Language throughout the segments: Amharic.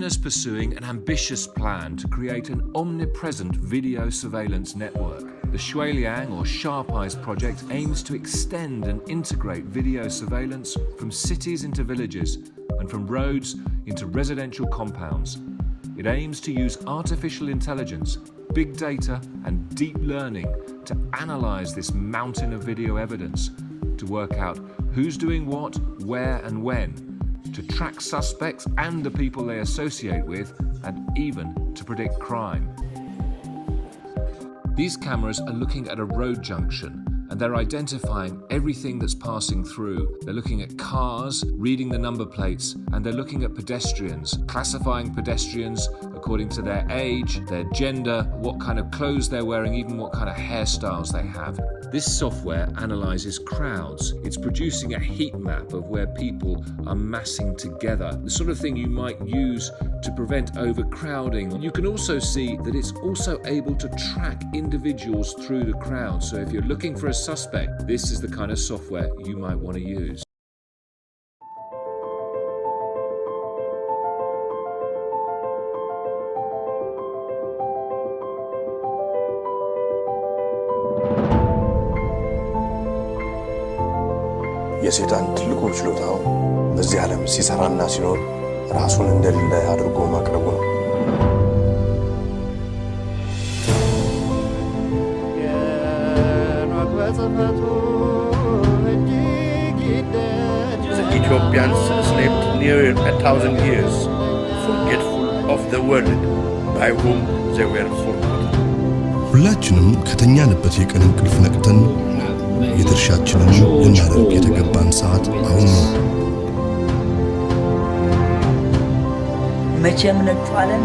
China's pursuing an ambitious plan to create an omnipresent video surveillance network. The Shuiliang or Sharp Eyes project aims to extend and integrate video surveillance from cities into villages and from roads into residential compounds. It aims to use artificial intelligence, big data and deep learning to analyze this mountain of video evidence, to work out who's doing what, where and when, to track suspects and the people they associate with, and even to predict crime. These cameras are looking at a road junction and they're identifying everything that's passing through. They're looking at cars, reading the number plates, and they're looking at pedestrians, classifying pedestrians according to their age, their gender, what kind of clothes they're wearing, even what kind of hairstyles they have. This software analyzes crowds. It's producing a heat map of where people are massing together, the sort of thing you might use to prevent overcrowding. You can also see that it's also able to track individuals through the crowd. So if you're looking for a suspect, this is the kind of software you might want to use. የሰይጣን ትልቁ ችሎታው በዚህ ዓለም ሲሰራና ሲኖር ራሱን እንደሌለ አድርጎ ማቅረቡ ነው። The Ethiopians slept near 1,000 years, forgetful of the world by whom they were forgotten. ሁላችንም ከተኛንበት የቀን እንቅልፍ ነቅተን የድርሻችንን ልናደርግ የተገባን ሰዓት አሁን ነው። መቼም ነጩ ዓለም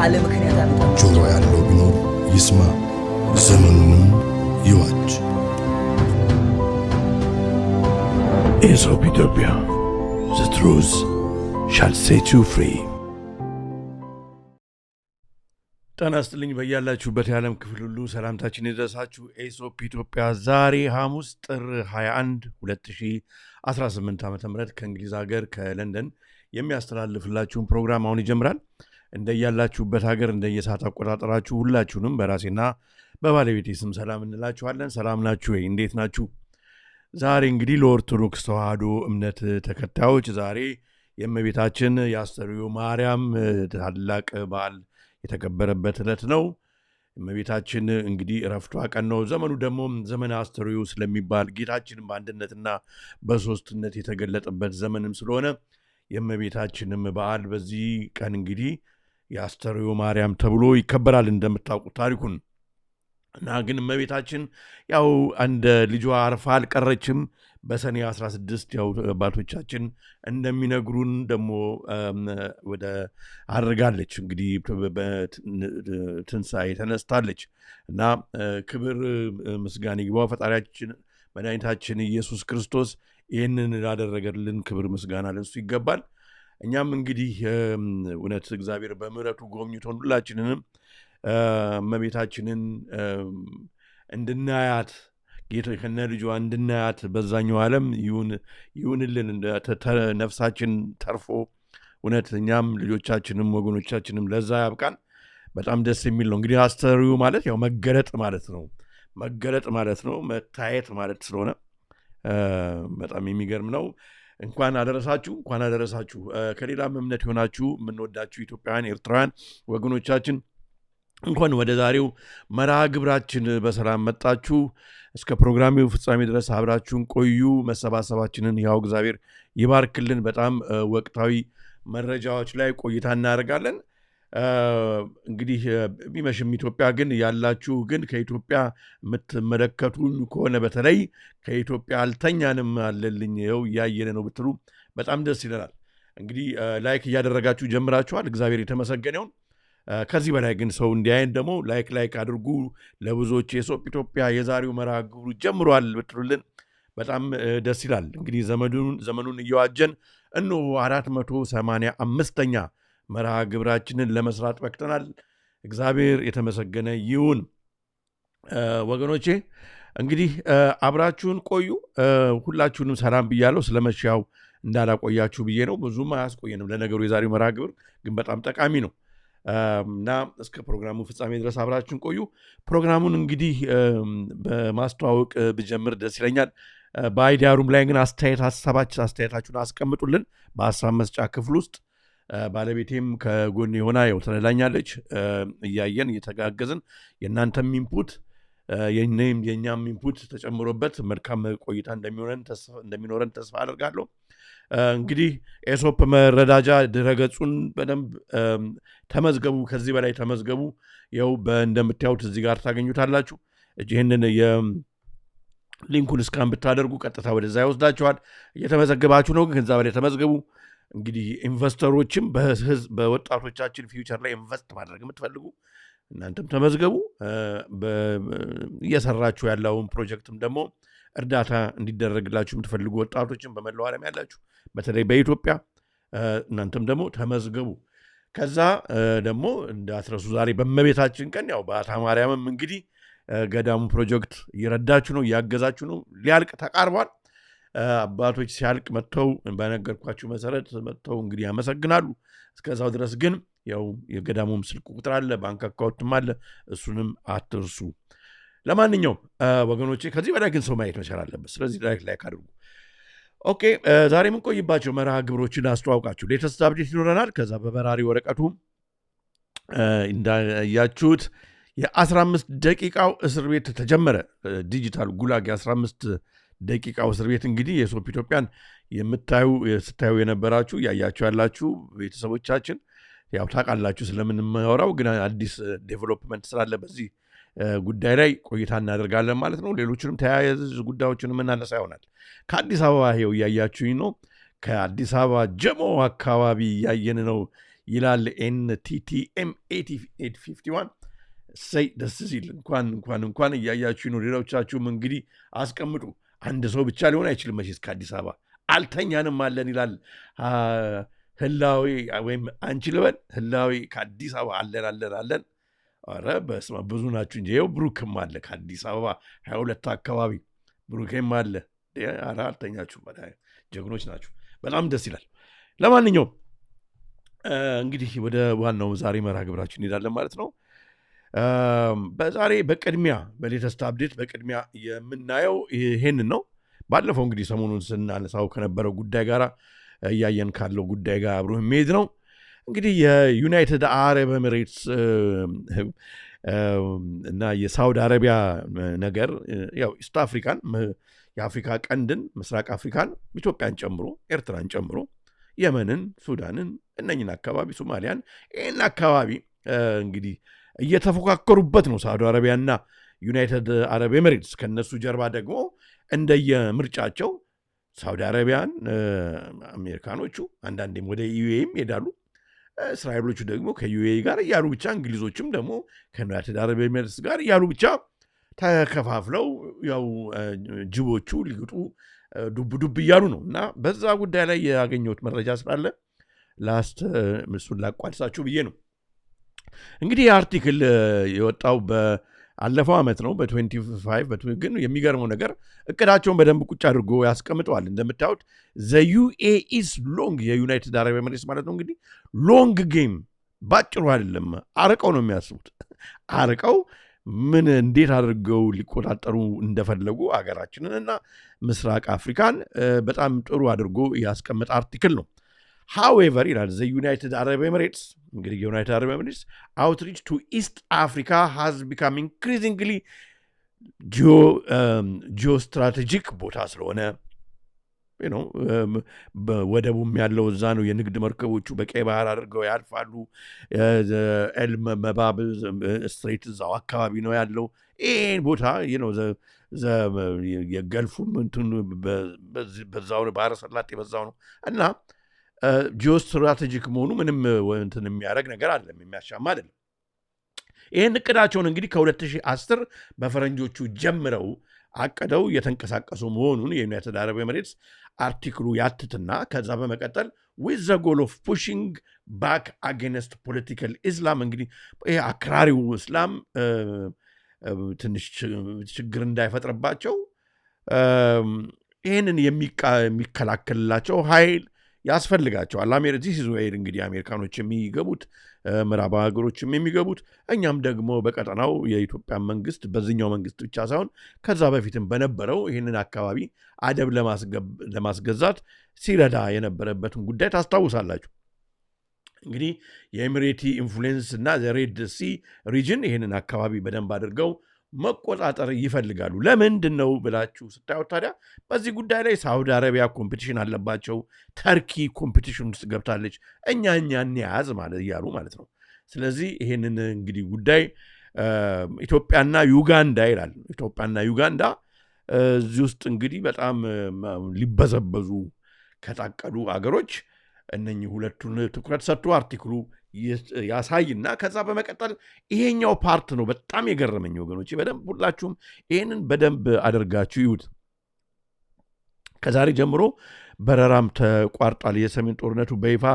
አለ ምክንያት አመጣ። ጆሮ ያለው ቢኖር ይስማ፣ ዘመኑንም ይዋጅ። Aesop Ethiopia, the truth shall set you free. ጤና ይስጥልኝ በያላችሁበት የዓለም ክፍል ሁሉ ሰላምታችን ይድረሳችሁ። ኤሶፕ ኢትዮጵያ ዛሬ ሐሙስ ጥር 21 2018 ዓ.ም ከእንግሊዝ ሀገር ከለንደን የሚያስተላልፍላችሁን ፕሮግራም አሁን ይጀምራል። እንደያላችሁበት ሀገር እንደየሰዓት አቆጣጠራችሁ ሁላችሁንም በራሴና በባለቤቴ ስም ሰላም እንላችኋለን። ሰላም ናችሁ ወይ? እንዴት ናችሁ? ዛሬ እንግዲህ ለኦርቶዶክስ ተዋሕዶ እምነት ተከታዮች ዛሬ የእመቤታችን የአስተርዮ ማርያም ታላቅ በዓል የተከበረበት ዕለት ነው። እመቤታችን እንግዲህ ዕረፍቷ ቀን ነው። ዘመኑ ደግሞ ዘመነ አስተርዮ ስለሚባል ጌታችን በአንድነትና በሶስትነት የተገለጠበት ዘመንም ስለሆነ የእመቤታችንም በዓል በዚህ ቀን እንግዲህ የአስተርዮ ማርያም ተብሎ ይከበራል እንደምታውቁት ታሪኩን እና ግን እመቤታችን ያው እንደ ልጇ አርፋ አልቀረችም። በሰኔ 16 ያው አባቶቻችን እንደሚነግሩን ደግሞ ወደ አድርጋለች እንግዲህ በትንሣኤ ተነስታለች እና ክብር ምስጋና ይግባው ፈጣሪያችን መድኃኒታችን ኢየሱስ ክርስቶስ ይህንን ላደረገልን ክብር ምስጋና ለእሱ ይገባል። እኛም እንግዲህ እውነት እግዚአብሔር በምሕረቱ ጎብኝቶን ሁላችንንም እመቤታችንን እንድናያት ጌታ ከነ ልጇ እንድናያት በዛኛው ዓለም ይሁንልን ነፍሳችን ተርፎ እውነት እኛም ልጆቻችንም ወገኖቻችንም ለዛ ያብቃን። በጣም ደስ የሚል ነው። እንግዲህ አስተርዮ ማለት ያው መገለጥ ማለት ነው። መታየት ማለት ስለሆነ በጣም የሚገርም ነው። እንኳን አደረሳችሁ። ከሌላም እምነት የሆናችሁ የምንወዳችሁ ኢትዮጵያውያን ኤርትራውያን ወገኖቻችን እንኳን ወደ ዛሬው መርሃ ግብራችን በሰላም መጣችሁ። እስከ ፕሮግራሚው ፍጻሜ ድረስ አብራችሁን ቆዩ። መሰባሰባችንን ያው እግዚአብሔር ይባርክልን። በጣም ወቅታዊ መረጃዎች ላይ ቆይታ እናደርጋለን። እንግዲህ ቢመሽም ኢትዮጵያ ግን ያላችሁ ግን ከኢትዮጵያ የምትመለከቱኝ ከሆነ በተለይ ከኢትዮጵያ አልተኛንም አለልኝ ይኸው እያየን ነው ብትሉ በጣም ደስ ይለናል። እንግዲህ ላይክ እያደረጋችሁ ጀምራችኋል። እግዚአብሔር የተመሰገነውን። ከዚህ በላይ ግን ሰው እንዲያየን ደግሞ ላይክ አድርጉ። ለብዙዎች ኤሶፕ ኢትዮጵያ የዛሬው መርሃ ግብሩ ጀምሯል ብትሉልን በጣም ደስ ይላል። እንግዲህ ዘመኑን እየዋጀን እነሆ 485ኛ መርሃ ግብራችንን ለመስራት በቅተናል። እግዚአብሔር የተመሰገነ ይሁን። ወገኖቼ እንግዲህ አብራችሁን ቆዩ። ሁላችሁንም ሰላም ብያለሁ። ስለመሻው እንዳላቆያችሁ ብዬ ነው። ብዙም አያስቆየንም ለነገሩ የዛሬው መርሃ ግብር ግን በጣም ጠቃሚ ነው እና እስከ ፕሮግራሙ ፍጻሜ ድረስ አብራችን ቆዩ። ፕሮግራሙን እንግዲህ በማስተዋወቅ ብጀምር ደስ ይለኛል። በአይዲያ ሩም ላይ ግን አስተያየታችሁን አስቀምጡልን በሀሳብ መስጫ ክፍል ውስጥ። ባለቤቴም ከጎን የሆና ያው ትረዳኛለች። እያየን እየተጋገዝን የእናንተም ኢንፑት የእኛም ኢንፑት ተጨምሮበት መልካም ቆይታ እንደሚኖረን ተስፋ አደርጋለሁ። እንግዲህ ኤሶፕ መረዳጃ ድረገጹን በደንብ ተመዝገቡ። ከዚህ በላይ ተመዝገቡ። ያው እንደምታዩት እዚህ ጋር ታገኙታላችሁ። ይህንን የሊንኩን እስካን ብታደርጉ ቀጥታ ወደዛ ይወስዳችኋል። እየተመዘገባችሁ ነው፣ ግን ከዛ በላይ ተመዝገቡ። እንግዲህ ኢንቨስተሮችም በወጣቶቻችን ፊውቸር ላይ ኢንቨስት ማድረግ የምትፈልጉ እናንተም ተመዝገቡ። እየሰራችሁ ያለውን ፕሮጀክትም ደግሞ እርዳታ እንዲደረግላችሁ የምትፈልጉ ወጣቶችን በመላው ዓለም ያላችሁ በተለይ በኢትዮጵያ እናንተም ደግሞ ተመዝገቡ። ከዛ ደግሞ እንዳትረሱ ዛሬ በእመቤታችን ቀን ያው በአታ ማርያምም እንግዲህ ገዳሙ ፕሮጀክት እየረዳችሁ ነው፣ እያገዛችሁ ነው። ሊያልቅ ተቃርቧል። አባቶች ሲያልቅ መጥተው በነገርኳችሁ መሰረት መጥተው እንግዲህ ያመሰግናሉ። እስከዛው ድረስ ግን ያው የገዳሙም ስልክ ቁጥር አለ፣ ባንክ አካውንትም አለ። እሱንም አትርሱ። ለማንኛውም ወገኖቼ ከዚህ በላይ ግን ሰው ማየት መቻል አለበት። ስለዚህ ላይክ አድርጉ። ኦኬ ዛሬ የምንቆይባቸው መርሃ ግብሮችን አስተዋውቃችሁ ሌተስት አፕዴት ይኖረናል። ከዛ በበራሪ ወረቀቱ እንዳያችሁት የ15 ደቂቃው እስር ቤት ተጀመረ። ዲጂታል ጉላግ የ15 ደቂቃው እስር ቤት እንግዲህ የሶፕ ኢትዮጵያን ስታዩ የነበራችሁ ያያችሁ ያላችሁ ቤተሰቦቻችን ያው ታውቃላችሁ ስለምንማወራው፣ ግን አዲስ ዴቨሎፕመንት ስላለ በዚህ ጉዳይ ላይ ቆይታ እናደርጋለን ማለት ነው። ሌሎችንም ተያያዥ ጉዳዮችን የምናነሳ ይሆናል። ከአዲስ አበባ ይኸው እያያችሁኝ ነው። ከአዲስ አበባ ጀሞ አካባቢ እያየን ነው ይላል NTTM 851 ሰይ ደስ ሲል እንኳን እያያችሁኝ ነው። ሌሎቻችሁም እንግዲህ አስቀምጡ። አንድ ሰው ብቻ ሊሆን አይችልም መቼስ ከአዲስ አበባ አልተኛንም አለን ይላል ህላዊ ወይም አንቺ ልበል ህላዊ ከአዲስ አበባ አለን። ኧረ በስመ አብ ብዙ ናችሁ እንጂ ይኸው ብሩክም አለ ከአዲስ አበባ 22 አካባቢ ብሩክም አለ። ኧረ አልተኛችሁም፣ ጀግኖች ናችሁ። በጣም ደስ ይላል። ለማንኛውም እንግዲህ ወደ ዋናው ዛሬ መርሃ ግብራችን እንሄዳለን ማለት ነው። በዛሬ በቅድሚያ በሌተስት አፕዴት በቅድሚያ የምናየው ይሄንን ነው። ባለፈው እንግዲህ ሰሞኑን ስናነሳው ከነበረው ጉዳይ ጋር እያየን ካለው ጉዳይ ጋር አብሮ የሚሄድ ነው። እንግዲህ የዩናይትድ አረብ ኤሚሬትስ እና የሳውዲ አረቢያ ነገር ያው ኢስት አፍሪካን የአፍሪካ ቀንድን ምስራቅ አፍሪካን ኢትዮጵያን ጨምሮ ኤርትራን ጨምሮ የመንን፣ ሱዳንን፣ እነኝን አካባቢ ሶማሊያን ይህን አካባቢ እንግዲህ እየተፎካከሩበት ነው ሳውዲ አረቢያና ዩናይትድ አረብ ኤሚሬትስ። ከነሱ ጀርባ ደግሞ እንደየምርጫቸው ሳውዲ አረቢያን አሜሪካኖቹ አንዳንዴም ወደ ዩኤም ይሄዳሉ። እስራኤሎቹ ደግሞ ከዩኤ ጋር እያሉ ብቻ እንግሊዞችም ደግሞ ከዩናይትድ አረብ ኤሚሬትስ ጋር እያሉ ብቻ ተከፋፍለው ያው ጅቦቹ ሊግጡ ዱብ እያሉ ነው። እና በዛ ጉዳይ ላይ ያገኘሁት መረጃ ስላለ እሱን ላቋድሳችሁ ብዬ ነው። እንግዲህ የአርቲክል የወጣው በአለፈው ዓመት ነው በ25 ግን የሚገርመው ነገር እቅዳቸውን በደንብ ቁጭ አድርጎ ያስቀምጠዋል። እንደምታዩት ዩኤኢስ ሎንግ የዩናይትድ አረብ ኤሚሬትስ ማለት ነው እንግዲህ ሎንግ ጌም ባጭሩ አይደለም፣ አርቀው ነው የሚያስቡት። አርቀው ምን እንዴት አድርገው ሊቆጣጠሩ እንደፈለጉ አገራችንን እና ምስራቅ አፍሪካን በጣም ጥሩ አድርጎ ያስቀመጠ አርቲክል ነው። However, the United Arab Emirates, United Arab Emirates outreach to East Africa has become increasingly geostrategic ቦታ ስለሆነ ወደቡም ያለው እዛ ነው። የንግድ መርከቦቹ በቀይ ባህር አድርገው ያልፋሉ። መባብ ስትሬት እዛው አካባቢ ነው ያለው። ይህን ቦታ የገልፉም በዛው ነው፣ ባህረ ሰላጤ በዛው ነው እና ጂኦስትራቴጂክ መሆኑ ምንም እንትን የሚያደርግ ነገር አይደለም፣ የሚያሻማ አይደለም። ይህን እቅዳቸውን እንግዲህ ከ2010 በፈረንጆቹ ጀምረው አቅደው የተንቀሳቀሱ መሆኑን የዩናይትድ አረብ ኤሚሬትስ አርቲክሉ ያትትና ከዛ በመቀጠል with the goal of pushing back against political Islam እንግዲህ ይሄ አክራሪው እስላም ትንሽ ችግር እንዳይፈጥርባቸው ይህንን የሚከላከልላቸው ኃይል ያስፈልጋቸዋል። ዚስ ኢዝ ዌር እንግዲህ አሜሪካኖች የሚገቡት ምዕራብ ሀገሮችም የሚገቡት እኛም ደግሞ በቀጠናው የኢትዮጵያ መንግስት በዚህኛው መንግስት ብቻ ሳይሆን ከዛ በፊትም በነበረው ይህንን አካባቢ አደብ ለማስገዛት ሲረዳ የነበረበትን ጉዳይ ታስታውሳላችሁ። እንግዲህ የኤሚሬቲ ኢንፍሉዌንስ እና ሬድ ሲ ሪጅን ይህንን አካባቢ በደንብ አድርገው መቆጣጠር ይፈልጋሉ። ለምንድን ነው ብላችሁ ስታዩት ታዲያ በዚህ ጉዳይ ላይ ሳውዲ አረቢያ ኮምፒቲሽን አለባቸው። ተርኪ ኮምፒቲሽን ውስጥ ገብታለች። እኛ እንያዝ ማለት እያሉ ማለት ነው። ስለዚህ ይሄንን እንግዲህ ጉዳይ ኢትዮጵያና ዩጋንዳ ይላል። ኢትዮጵያና ዩጋንዳ እዚህ ውስጥ እንግዲህ በጣም ሊበዘበዙ ከታቀዱ አገሮች እነኚህ ሁለቱን ትኩረት ሰጥቶ አርቲክሉ ያሳይና ከዛ በመቀጠል ይሄኛው ፓርት ነው በጣም የገረመኝ ወገኖች። በደንብ ሁላችሁም ይሄንን በደንብ አድርጋችሁ ይዩት። ከዛሬ ጀምሮ በረራም ተቋርጧል። የሰሜን ጦርነቱ በይፋ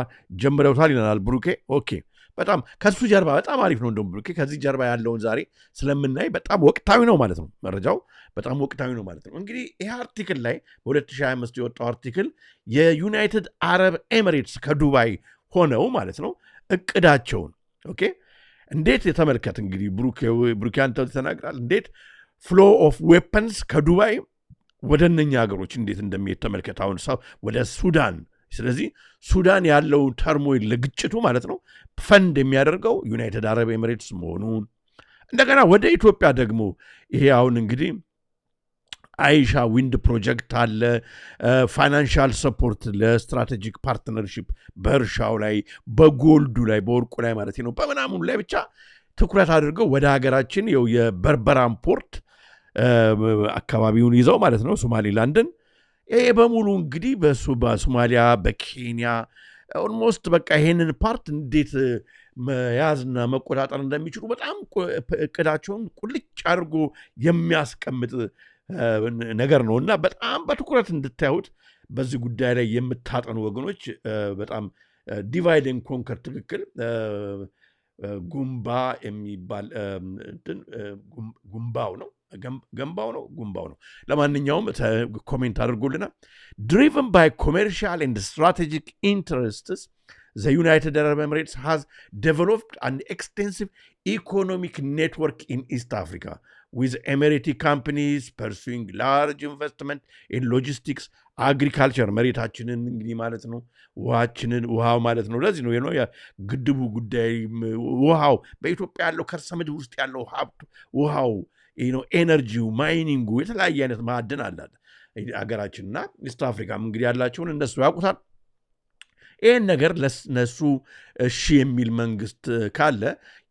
ጀምረውታል ይለናል ብሩኬ። ኦኬ በጣም ከሱ ጀርባ በጣም አሪፍ ነው እንደውም ብሩኬ ከዚህ ጀርባ ያለውን ዛሬ ስለምናይ በጣም ወቅታዊ ነው ማለት ነው። መረጃው በጣም ወቅታዊ ነው ማለት ነው። እንግዲህ ይህ አርቲክል ላይ በ2025 የወጣው አርቲክል የዩናይትድ አረብ ኤሚሬትስ ከዱባይ ሆነው ማለት ነው እቅዳቸውን ኦኬ እንዴት የተመልከት እንግዲህ ብሩኬ አንተ ተናግራል። እንዴት ፍሎ ኦፍ ዌፐንስ ከዱባይ ወደ እነኛ ሀገሮች እንዴት እንደሚሄድ ተመልከት። አሁን ወደ ሱዳን፣ ስለዚህ ሱዳን ያለው ተርሞይል ለግጭቱ ማለት ነው ፈንድ የሚያደርገው ዩናይትድ አረብ ኤሚሬትስ መሆኑን እንደገና ወደ ኢትዮጵያ ደግሞ ይሄ አሁን እንግዲህ አይሻ ዊንድ ፕሮጀክት አለ። ፋይናንሻል ሰፖርት ለስትራቴጂክ ፓርትነርሺፕ በእርሻው ላይ በጎልዱ ላይ በወርቁ ላይ ማለት ነው በምናምኑ ላይ ብቻ ትኩረት አድርገው ወደ ሀገራችን የበርበራን ፖርት አካባቢውን ይዘው ማለት ነው ሶማሊላንድን ይሄ በሙሉ እንግዲህ በሶማሊያ በኬንያ ኦልሞስት በቃ ይሄንን ፓርት እንዴት መያዝና መቆጣጠር እንደሚችሉ በጣም እቅዳቸውን ቁልጭ አድርጎ የሚያስቀምጥ ነገር ነው እና በጣም በትኩረት እንድታዩት በዚህ ጉዳይ ላይ የምታጠኑ ወገኖች በጣም ዲቫይድ ኤንድ ኮንከር ትክክል ጉምባ የሚባል ጉምባው ነው ጉምባው ነው። ለማንኛውም ኮሜንት አድርጎልና driven by commercial and strategic interests the United Arab Emirates has developed an extensive economic network in East Africa with Emirati companies pursuing large investment in logistics, agriculture መሬታችንን እንግዲህ ማለት ነው ውሃው ማለት ነው። ለዚህ ነው ግድቡ ጉዳይ ውሃው በኢትዮጵያ ያለው ከርሰ ምድር ውስጥ ያለው ሀብት ውሃው ኤነርጂው ማይኒንጉ የተለያየ አይነት ማዕድን አለ አገራችንና ኢስት አፍሪካም እንግዲህ ያላቸውን እነሱ ያውቁታል። ይህን ነገር ለነሱ እሺ የሚል መንግስት ካለ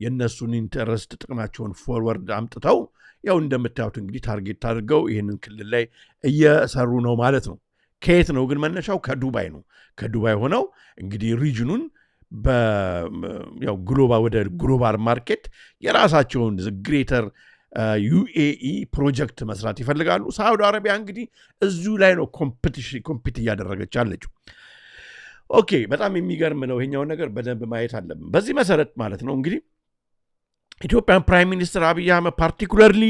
የነሱን ኢንተረስት ጥቅማቸውን ፎርወርድ አምጥተው ያው እንደምታዩት እንግዲህ ታርጌት አድርገው ይህንን ክልል ላይ እየሰሩ ነው ማለት ነው። ከየት ነው ግን መነሻው? ከዱባይ ነው። ከዱባይ ሆነው እንግዲህ ሪጅኑን ወደ ግሎባል ማርኬት የራሳቸውን ግሬተር ዩኤኢ ፕሮጀክት መስራት ይፈልጋሉ። ሳዑዲ አረቢያ እንግዲህ እዚሁ ላይ ነው ኮምፒት እያደረገች አለችው። ኦኬ በጣም የሚገርም ነው። ይሄኛውን ነገር በደንብ ማየት አለብን። በዚህ መሰረት ማለት ነው እንግዲህ ኢትዮጵያን ፕራይም ሚኒስትር አብይ አህመድ ፓርቲኩላርሊ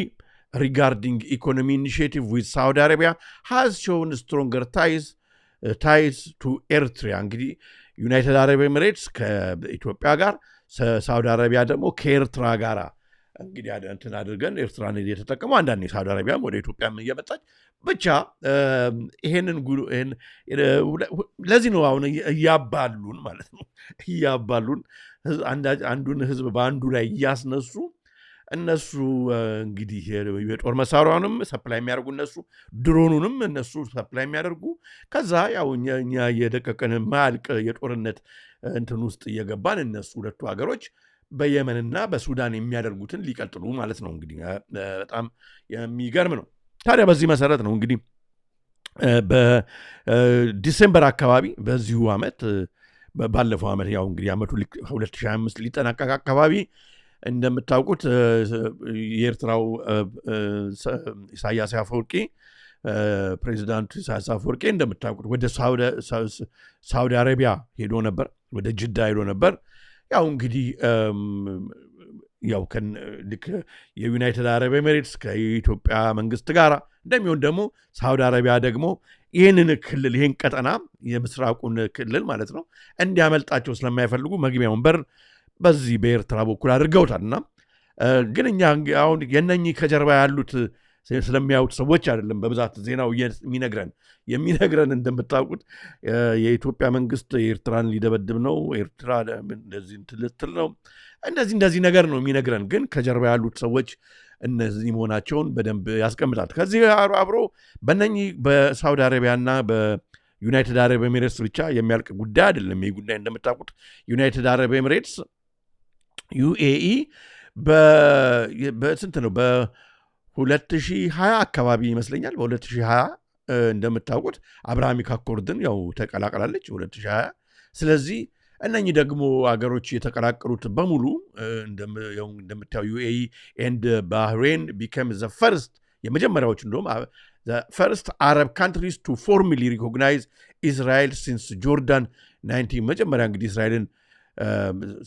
ሪጋርዲንግ ኢኮኖሚ ኢኒሺየቲቭ ዊዝ ሳዑዲ አረቢያ ሃዝ ሾውን ስትሮንገር ታይስ ቱ ኤርትራ። እንግዲህ ዩናይትድ አረብ ኤሚሬትስ ከኢትዮጵያ ጋር፣ ሳዑዲ አረቢያ ደግሞ ከኤርትራ ጋር እንግዲህ እንትን አድርገን ኤርትራን የተጠቀሙ አንዳንዴ ሳዑዲ አረቢያም ወደ ኢትዮጵያም እየመጣች ብቻ ይሄንን ለዚህ ነው አሁን እያባሉን ማለት ነው እያባሉን አንዱን ህዝብ በአንዱ ላይ እያስነሱ እነሱ እንግዲህ የጦር መሳሪያውንም ሰፕላይ የሚያደርጉ እነሱ ድሮኑንም እነሱ ሰፕላይ የሚያደርጉ ከዛ ያው እኛ የደቀቀን ማልቅ የጦርነት እንትን ውስጥ እየገባን እነሱ ሁለቱ ሀገሮች በየመንና በሱዳን የሚያደርጉትን ሊቀጥሉ ማለት ነው። እንግዲህ በጣም የሚገርም ነው። ታዲያ በዚህ መሰረት ነው እንግዲህ በዲሴምበር አካባቢ በዚሁ ዓመት ባለፈው ዓመት ያው እንግዲህ ዓመቱ 2025 ሊጠናቀቅ አካባቢ እንደምታውቁት የኤርትራው ኢሳያስ አፈወርቂ ፕሬዚዳንቱ ኢሳያስ አፈወርቂ እንደምታውቁት ወደ ሳዑዲ አረቢያ ሄዶ ነበር፣ ወደ ጅዳ ሄዶ ነበር። ያው እንግዲህ ያው ልክ የዩናይትድ አረብ ኤሚሬትስ ከኢትዮጵያ መንግስት ጋር እንደሚሆን ደግሞ ሳውዲ አረቢያ ደግሞ ይህንን ክልል ይህን ቀጠና የምስራቁን ክልል ማለት ነው እንዲያመልጣቸው ስለማይፈልጉ መግቢያውን በር በዚህ በኤርትራ በኩል አድርገውታልና ግን እኛ አሁን የነኚህ ከጀርባ ያሉት ስለሚያዩት ሰዎች አይደለም በብዛት ዜናው የሚነግረን እንደምታውቁት የኢትዮጵያ መንግስት ኤርትራን ሊደበድብ ነው ኤርትራ እንደዚህ ትልትል ነው እንደዚህ ነገር ነው የሚነግረን ግን ከጀርባ ያሉት ሰዎች እነዚህ መሆናቸውን በደንብ ያስቀምጣል ከዚህ አብሮ በእነኚህ በሳውዲ አረቢያና በዩናይትድ አረብ ኤሚሬትስ ብቻ የሚያልቅ ጉዳይ አይደለም ይህ ጉዳይ እንደምታውቁት ዩናይትድ አረብ ኤሚሬትስ ዩኤኢ በስንት ነው በ2020 አካባቢ ይመስለኛል በ2020 እንደምታውቁት አብርሃሚክ አኮርድን ያው ተቀላቀላለች 2020 ስለዚህ እነኚህ ደግሞ አገሮች የተቀላቀሉት በሙሉ እንደምታዩ ዩኤኢ and Bahrain became the first የመጀመሪያዎቹ እንደውም the first Arab countries to formally recognize Israel since Jordan 19 መጀመሪያ እንግዲህ እስራኤልን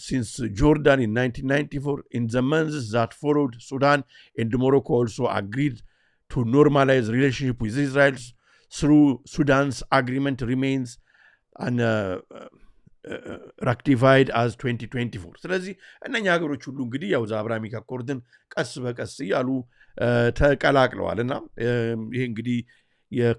since Jordan in 1994 in the months that followed Sudan and Morocco also agreed to normalize relationship with Israel through Sudan's agreement remains ratified as 2024 ስለዚህ እነኛ ሀገሮች ሁሉ እንግዲህ ያው አብርሃሚክ አኮርድን ቀስ በቀስ ያሉ ተቀላቅለዋልና ይሄ እንግዲህ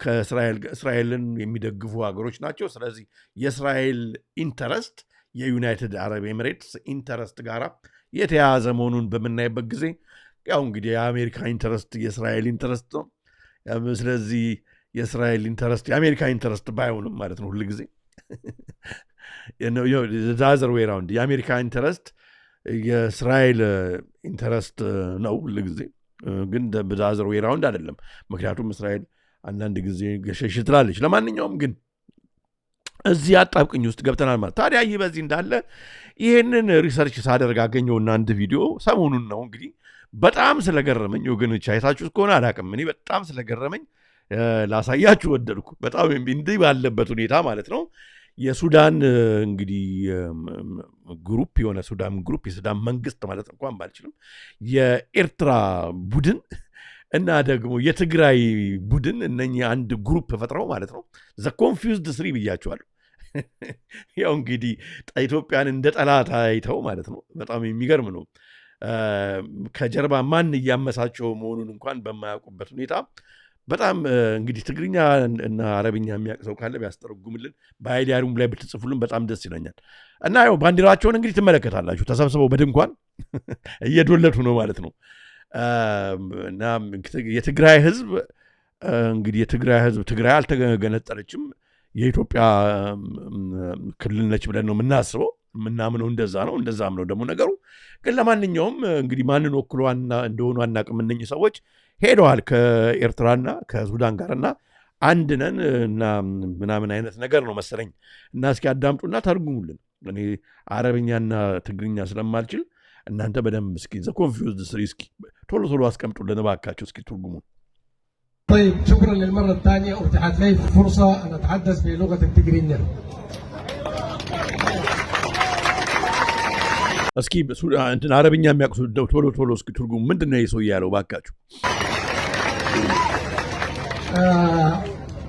ከእስራኤልን የሚደግፉ ሀገሮች ናቸው ስለዚህ የእስራኤል ኢንተረስት የዩናይትድ አረብ ኤሚሬትስ ኢንተረስት ጋራ የተያያዘ መሆኑን በመናይበት ጊዜ ያው እንግዲህ የአሜሪካ ኢንተረስት የእስራኤል ኢንተረስት ነው ስለዚህ የእስራኤል ኢንተረስት የአሜሪካ ኢንተረስት ባይሆንም ማለት ነው ሁሉ ጊዜ ዛዘር ዌይ ራውንድ የአሜሪካ ኢንተረስት የእስራኤል ኢንተረስት ነው ሁሉ ጊዜ ግን ዛዘር ዌይ ራውንድ አይደለም ምክንያቱም እስራኤል አንዳንድ ጊዜ ገሸሽ ትላለች ለማንኛውም ግን እዚህ አጣብቅኝ ውስጥ ገብተናል ማለት ታዲያ ይህ በዚህ እንዳለ ይህንን ሪሰርች ሳደርግ አገኘውና አንድ ቪዲዮ ሰሞኑን ነው እንግዲህ በጣም ስለገረመኝ ወገኖች አይታችሁ እስከሆነ አላውቅም እኔ በጣም ስለገረመኝ ላሳያችሁ ወደድኩ በጣም እንዲህ ባለበት ሁኔታ ማለት ነው የሱዳን እንግዲህ ግሩፕ የሆነ ሱዳን ግሩፕ የሱዳን መንግስት ማለት እንኳን ባልችልም የኤርትራ ቡድን እና ደግሞ የትግራይ ቡድን እነኚህ አንድ ግሩፕ ፈጥረው ማለት ነው ዘ ኮንፊውዝድ ስሪ ብያቸዋለሁ ያው እንግዲህ ኢትዮጵያን እንደ ጠላት አይተው ማለት ነው በጣም የሚገርም ነው ከጀርባ ማን እያመሳቸው መሆኑን እንኳን በማያውቁበት ሁኔታ በጣም እንግዲህ ትግርኛ እና አረብኛ የሚያቅሰው ካለ ቢያስተረጉምልን በአይዲያሩም ላይ ብትጽፉልን በጣም ደስ ይለኛል እና ያው ባንዲራቸውን እንግዲህ ትመለከታላችሁ ተሰብስበው በድንኳን እየዶለቱ ነው ማለት ነው እና የትግራይ ህዝብ እንግዲህ የትግራይ ህዝብ ትግራይ አልተገነጠለችም የኢትዮጵያ ክልል ነች ብለን ነው የምናስበው ምናምነው እንደዛም ነው ደግሞ ነገሩ ግን ለማንኛውም እንግዲህ ማንን ወክሏና እንደሆኑ አናውቅም እነኚህ ሰዎች ሄደዋል ከኤርትራና ከሱዳን ጋርና አንድ ነን እና ምናምን አይነት ነገር ነው መሰለኝ እና እስኪ አዳምጡና ተርጉሙልን እኔ አረብኛና ትግርኛ ስለማልችል እናንተ በደንብ እስኪ ዘ ኮንፊውዝድ ስሪ እስኪ ቶሎ አስቀምጡልን እባካችሁ እስኪ ትርጉሙን طيب شكرا للمرة الثانية واتاحت لي فرصة أن أتحدث بلغة التجرينية እስኪ እንትን አረብኛ የሚያውቁ ቶሎ እስኪ ትርጉሙ ምንድነው ይሰው ያለው ባካችሁ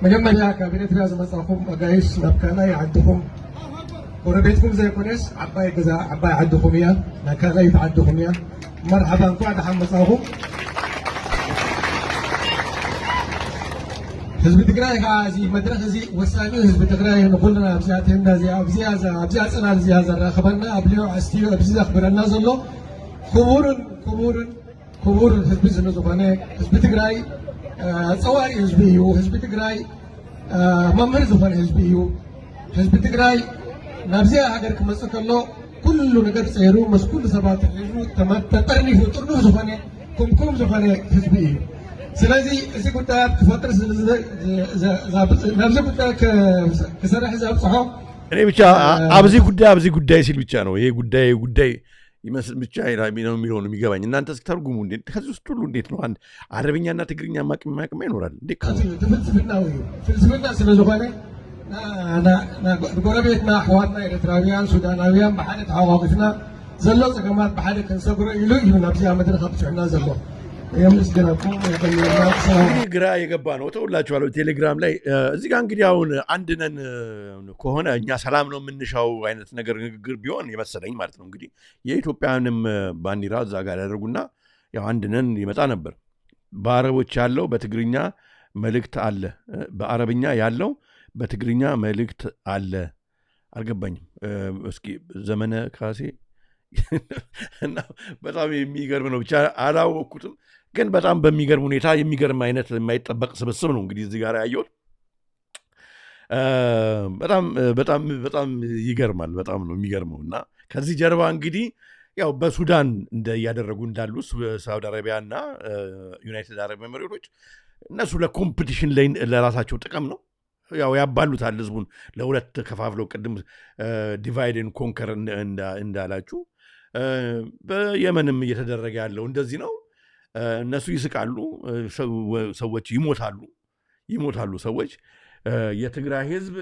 መጀመሪያ ካቢኔት ያዘ መጻፎም አጋይስ ነብካና ያድኩም ወረቤትኩም ዘይኮነስ አባይ ገዛ አባይ አድኩም ያ ነካላይ ታድኩም ያ مرحبا እንኳን ደህና መጻፎም ህዝብ ትግራይ ጋዚ መድረክ እዚ ወሳኝ ህዝብ ትግራይ ንኩልና ኣብዛተና ኣብዚያ ጽናል እዚያ ዘራኸበና ኣብሊዮ ኣስቲዮ ኣብዚ ዘኽብረና ዘሎ ክቡርን ህዝቢ ዝነዝኾነ ህዝቢ ትግራይ ፀዋሪ ህዝቢ እዩ ህዝቢ ትግራይ መምህር ዝኾነ ህዝቢ እዩ ህዝቢ ትግራይ ናብዚያ ሃገር ክመፅእ ከሎ ኩሉ ነገር ፀይሩ ምስ ኩሉ ሰባት ሒዙ ተጠርኒፉ ጥርኑፍ ዝኾነ ኩምኩም ዝኾነ ህዝቢ እዩ ስለዚህ እዚህ ጉዳይ ክፈጥር ናብዚ ጉዳይ ክሰርሕ ዘብፅሖ እኔ ብቻ ኣብዚ ጉዳይ ሲል ብቻ ነው ይሄ ጉዳይ ይመስል ብቻ ነው የሚለው ነው የሚገባኝ እናንተ እስኪ ተርጉሙ እንዴት ከዚህ ውስጥ ሁሉ እንዴት ነው አንድ አረብኛና ትግርኛ ማቅማ ይኖራል እንዴ ፍልስፍና ስለዝኾነ ጎረቤትና ኣሕዋትና ኤርትራውያን ሱዳናውያን ብሓደ ተሓዋዊትና ዘሎ ፀገማት ብሓደ ክንሰግሮ ኢሉ እዩ ናብዚኣ መድረክ ኣብፅዕና ዘሎ የምስገናኩም ግራ የገባ ነው ተውላችኋለሁ ቴሌግራም ላይ እዚህ ጋር እንግዲህ አሁን አንድ ነን ከሆነ እኛ ሰላም ነው የምንሻው አይነት ነገር ንግግር ቢሆን የመሰለኝ ማለት ነው እንግዲህ የኢትዮጵያንም ባንዲራ እዛ ጋር ያደርጉና ያው አንድ ነን ይመጣ ነበር በአረቦች ያለው በትግርኛ መልእክት አለ በአረብኛ ያለው በትግርኛ መልእክት አለ አልገባኝም እስኪ ዘመነ ካሴ እና በጣም የሚገርም ነው ብቻ አላወቅኩትም ግን በጣም በሚገርም ሁኔታ የሚገርም አይነት የማይጠበቅ ስብስብ ነው እንግዲህ እዚህ ጋር ያየሁት በጣም ይገርማል በጣም ነው የሚገርመው እና ከዚህ ጀርባ እንግዲህ ያው በሱዳን እያደረጉ እንዳሉ ሳውዲ አረቢያና ዩናይትድ አረብ ኤሚሬቶች እነሱ ለኮምፒቲሽን ላይ ለራሳቸው ጥቅም ነው ያው ያባሉታል ህዝቡን ለሁለት ከፋፍለው ቅድም ዲቫይድ ኤንድ ኮንከር እንዳላችሁ በየመንም እየተደረገ ያለው እንደዚህ ነው እነሱ ይስቃሉ ሰዎች ይሞታሉ ሰዎች የትግራይ ህዝብ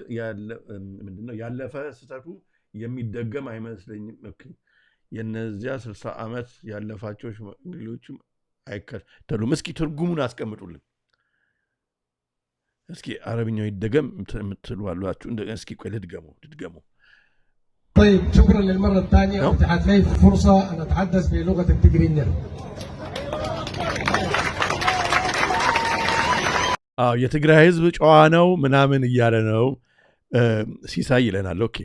ምንድነው ያለፈ ስተቱ የሚደገም አይመስለኝም የነዚያ 60 ዓመት ያለፋቸው ሽማግሌዎችም አይከተሉም እስኪ ትርጉሙን አስቀምጡልን እስኪ አረብኛው ይደገም የምትሉ አሏችሁ እስኪ ቆይ ልድገመው طيب شكرا للمرة الثانية اتاحت لي فرصة أن أتحدث بلغة التجرينية የትግራይ ህዝብ ጨዋ ነው ምናምን እያለ ነው ሲሳይ ይለናል ኦኬ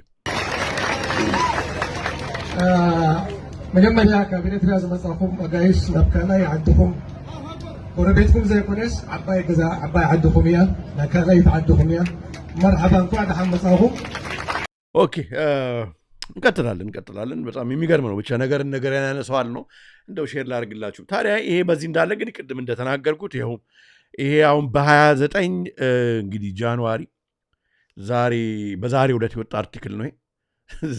መጀመሪያ ካቢኔት ያዘ መጻፎም አጋይስ ናብካላይ ዓድኩም ጎረቤትኩም ዘይኮነስ ዓባይ ዓድኩም እያ ናካላይ ዓድኩም እያ መርሐባ እንኳን ደሓን መጻፎም ኦኬ እንቀጥላለን በጣም የሚገርም ነው ብቻ ነገር ያነሰዋል ነው እንደው ሼር ላድርግላችሁ ታዲያ ይሄ በዚህ እንዳለ ግን ቅድም እንደተናገርኩት ይሄ አሁን በ29 እንግዲህ ጃንዋሪ በዛሬው ዕለት የወጣ አርቲክል ነው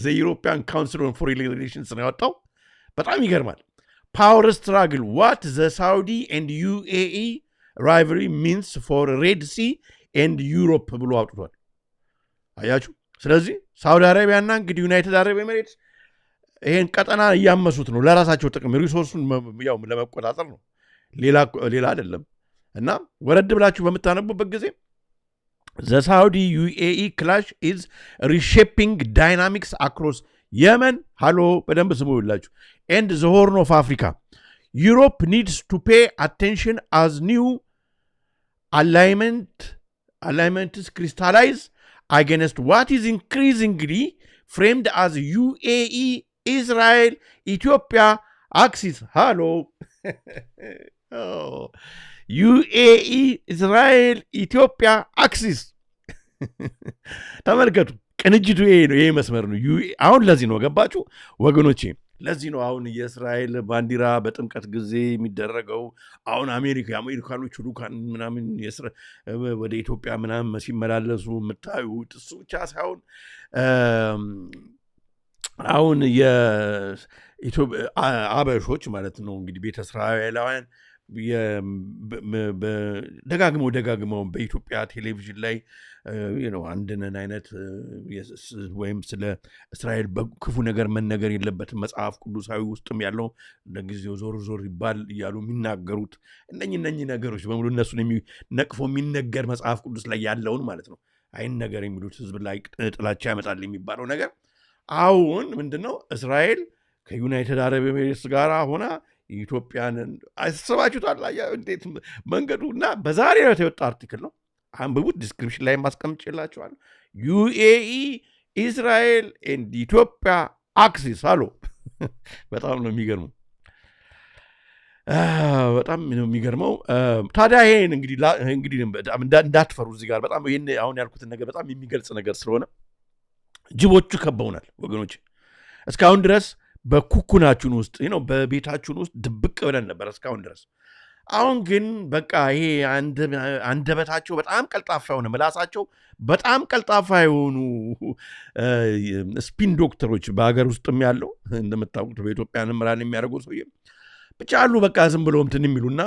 the European Council on Foreign Relations ነው ያወጣው በጣም ይገርማል power struggle what the Saudi and UAE rivalry means for Red Sea and Europe ብሎ አውጥቷል አያችሁ ስለዚህ ሳውዲ አረቢያና እንግዲህ ዩናይትድ አረብ ኤሚሬትስ ይሄን ቀጠና እያመሱት ነው ለራሳቸው ጥቅም ሪሶርሱን ያው ለመቆጣጠር ነው ሌላ አይደለም እና ወረድ ብላችሁ በመታነቡበት ጊዜ the Saudi UAE clash is reshaping dynamics across Yemen በደንብ ስሙላችሁ and the Horn of Africa Europe needs to pay attention as new alignments crystallize against what is increasingly framed as UAE Israel Ethiopia axis UAE Israel Ethiopia axis ተመልከቱ ቅንጅቱ ይሄ መስመር ነው አሁን ለዚህ ነው ገባችሁ ወገኖቼ ለዚህ ነው አሁን የእስራኤል ባንዲራ በጥምቀት ጊዜ የሚደረገው አሁን አሜሪካኖች ልኡካን ምናምን ወደ ኢትዮጵያ ምናምን ሲመላለሱ የምታዩት እሱ ብቻ ሳይሆን አሁን አበሾች ማለት ነው እንግዲህ ቤተ እስራኤላውያን ደጋግመው በኢትዮጵያ ቴሌቪዥን ላይ አንድነን አይነት ወይም ስለ እስራኤል በክፉ ነገር መነገር የለበትም መጽሐፍ ቅዱሳዊ ውስጥም ያለው ለጊዜው ዞር ይባል እያሉ የሚናገሩት እነኚህ ነገሮች በሙሉ እነሱን ነቅፎ የሚነገር መጽሐፍ ቅዱስ ላይ ያለውን ማለት ነው አይን ነገር የሚሉት ህዝብ ላይ ጥላቻ ያመጣል የሚባለው ነገር አሁን ምንድነው እስራኤል ከዩናይትድ አረብ ኤሚሬትስ ጋር ሆና ኢትዮጵያንን አስባችሁታል እንዴት መንገዱ እና በዛሬ ነው የወጣ አርቲክል ነው አንብቡት ዲስክሪፕሽን ላይ ማስቀምጬላችኋል ዩኤኢ ኢስራኤል ኤንድ ኢትዮጵያ አክሲስ በጣም ነው የሚገርመው ታዲያ ይሄን እንግዲህ እንዳትፈሩ እዚህ ጋር በጣም ይሄን አሁን ያልኩትን ነገር በጣም የሚገልጽ ነገር ስለሆነ ጅቦቹ ከበውናል ወገኖች እስካሁን ድረስ በኩኩናችን ውስጥ በቤታችን ውስጥ ድብቅ ብለን ነበር እስካሁን ድረስ አሁን ግን በቃ ይሄ አንደበታቸው በጣም ቀልጣፋ የሆነ ምላሳቸው በጣም ቀልጣፋ የሆኑ ስፒን ዶክተሮች በሀገር ውስጥም ያለው እንደምታውቁት በኢትዮጵያን ምራን የሚያደርጉ ሰውዬ ብቻ አሉ በቃ ዝም ብለው እንትን የሚሉና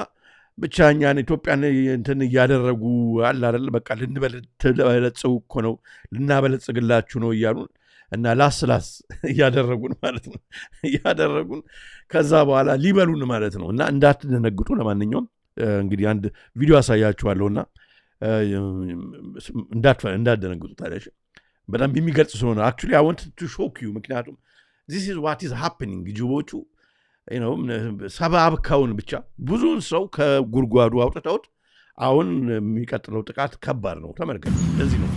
ብቻ እኛን ኢትዮጵያን እንትን እያደረጉ አለ አይደል በቃ ልንበለጽግ እኮ ነው ልናበለጽግላችሁ ነው እያሉ እና ላስ እያደረጉን ማለት ነው እያደረጉን ከዛ በኋላ ሊበሉን ማለት ነው። እና እንዳትደነግጡ። ለማንኛውም እንግዲህ አንድ ቪዲዮ አሳያችኋለሁና እንዳትደነግጡ ታዲያ በጣም የሚገልጽ ስለሆነ actually I want to shock you ምክንያቱም this is what is happening ጅቦቹ ሰባብከውን ብቻ ብዙውን ሰው ከጉድጓዱ አውጥተውት አሁን የሚቀጥለው ጥቃት ከባድ ነው። ተመልከቱ። እንደዚህ ነው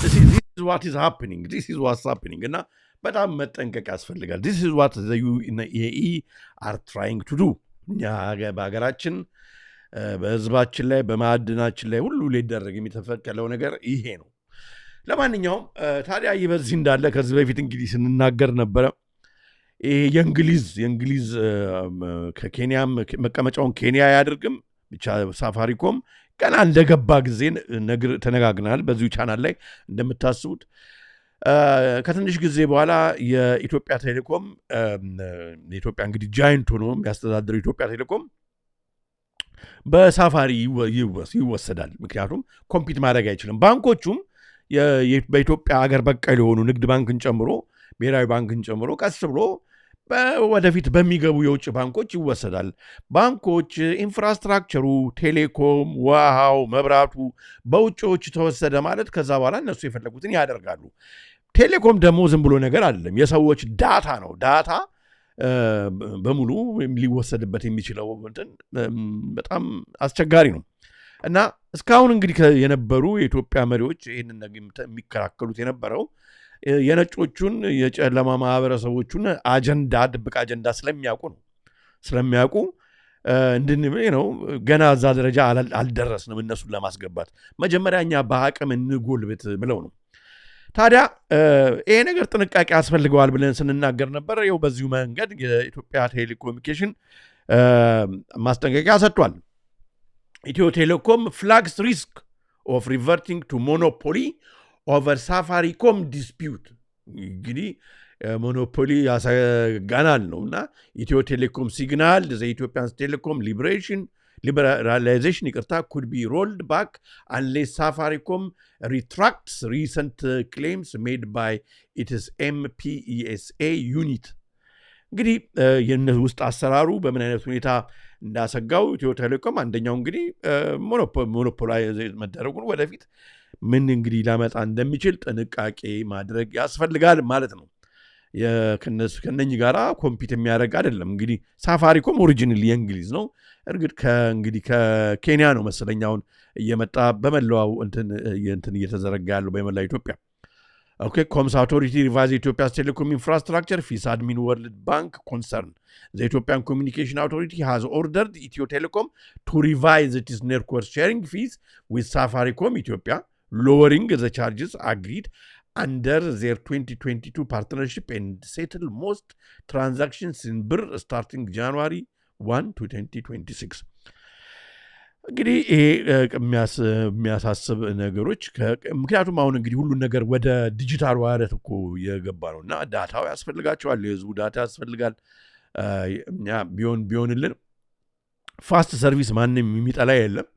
this is what is happening እና በጣም መጠንቀቅ ያስፈልጋል። this is what the UAE are trying to do እኛ በሀገራችን በህዝባችን ላይ በማዕድናችን ላይ ሁሉ ሊደረግ የሚተፈቀለው ነገር ይሄ ነው። ለማንኛውም ታዲያ በዚህ እንዳለ ከዚህ በፊት እንግዲህ ስንናገር ነበረ። የእንግሊዝ ከኬንያም መቀመጫውን ኬንያ ያድርግም ብቻ ሳፋሪኮም ገና እንደገባ ጊዜ ተነጋግናል በዚሁ ቻናል ላይ እንደምታስቡት። ከትንሽ ጊዜ በኋላ የኢትዮጵያ ቴሌኮም የኢትዮጵያ እንግዲህ ጃይንት ሆኖ የሚያስተዳድረው ኢትዮጵያ ቴሌኮም በሳፋሪ ይወሰዳል። ምክንያቱም ኮምፒት ማድረግ አይችልም። ባንኮቹም በኢትዮጵያ ሀገር በቀል የሆኑ ንግድ ባንክን ጨምሮ ብሔራዊ ባንክን ጨምሮ ቀስ ብሎ ወደፊት በሚገቡ የውጭ ባንኮች ይወሰዳል። ባንኮች ኢንፍራስትራክቸሩ፣ ቴሌኮም፣ ውሃው፣ መብራቱ በውጭዎች ተወሰደ ማለት ከዛ በኋላ እነሱ የፈለጉትን ያደርጋሉ። ቴሌኮም ደግሞ ዝም ብሎ ነገር አይደለም። የሰዎች ዳታ ነው። ዳታ በሙሉ ሊወሰድበት የሚችለው በጣም አስቸጋሪ ነው እና እስካሁን እንግዲህ የነበሩ የኢትዮጵያ መሪዎች ይህንን የሚከራከሉት የነበረው የነጮቹን የጨለማ ማህበረሰቦቹን አጀንዳ ድብቅ አጀንዳ ስለሚያውቁ ነው ገና እዛ ደረጃ አልደረስንም እነሱን ለማስገባት መጀመሪያ እኛ በአቅም እንጎልብት ብለው ነው። ታዲያ ይሄ ነገር ጥንቃቄ ያስፈልገዋል ብለን ስንናገር ነበር። ይኸው በዚሁ መንገድ የኢትዮጵያ ቴሌኮሙኒኬሽን ማስጠንቀቂያ ሰጥቷል። ኢትዮ ቴሌኮም ፍላግስ ሪስክ ኦፍ ሪቨርቲንግ ቱ ሞኖፖሊ ኦቨር ሳፋሪኮም ዲስፒዩት። እንግዲህ ሞኖፖሊ ያሰጋናል ነው እና ኢትዮ ቴሌኮም ሲግናል ኢትዮጵያን ቴሌኮም liberalization could be rolled back unless Safaricom retracts recent claims made by its MPESA unit. እንግዲህ የነሱ ውስጥ አሰራሩ በምን አይነት ሁኔታ እንዳሰጋው ኢትዮ ቴሌኮም አንደኛው እንግዲህ ሞኖፖላይዝ መደረጉን ወደፊት ምን እንግዲህ ላመጣ እንደሚችል ጥንቃቄ ማድረግ ያስፈልጋል ማለት ነው። ከነኚህ ጋራ ኮምፒት የሚያደርግ አይደለም። እንግዲህ ሳፋሪኮም ኦሪጂናሊ የእንግሊዝ ነው። እርግጥ እንግዲህ ከኬንያ ነው መሰለኛውን እየመጣ በመላው እንትን እየተዘረጋ ያለው በመላው ኢትዮጵያ። ኦኬ ኮምስ አውቶሪቲ ሪቫይዝ ኢትዮጵያስ ቴሌኮም ኢንፍራስትራክቸር ፊስ አድሚን ወርልድ ባንክ ኮንሰርን ዘ ኢትዮጵያን ኮሚኒኬሽን አውቶሪቲ ሃዝ ኦርደርድ ኢትዮ ቴሌኮም ቱ ሪቫይዝ ኢትስ ኔትወርክ ሼሪንግ ፊስ ዊዝ ሳፋሪኮም ኢትዮጵያ ሎወሪንግ ዘ ቻርጅስ አግሪድ under their 2022 partnership and settle most transactions in ብር starting January 1 to 2026. እንግዲህ ይሄ የሚያሳስብ ነገሮች ምክንያቱም አሁን እንግዲህ ሁሉን ነገር ወደ ዲጂታል ዋለት እኮ የገባ ነው እና ዳታው ያስፈልጋቸዋል። የህዝቡ ዳታ ያስፈልጋል። እኛ ቢሆንልን ፋስት ሰርቪስ ማንም የሚጠላ የለም።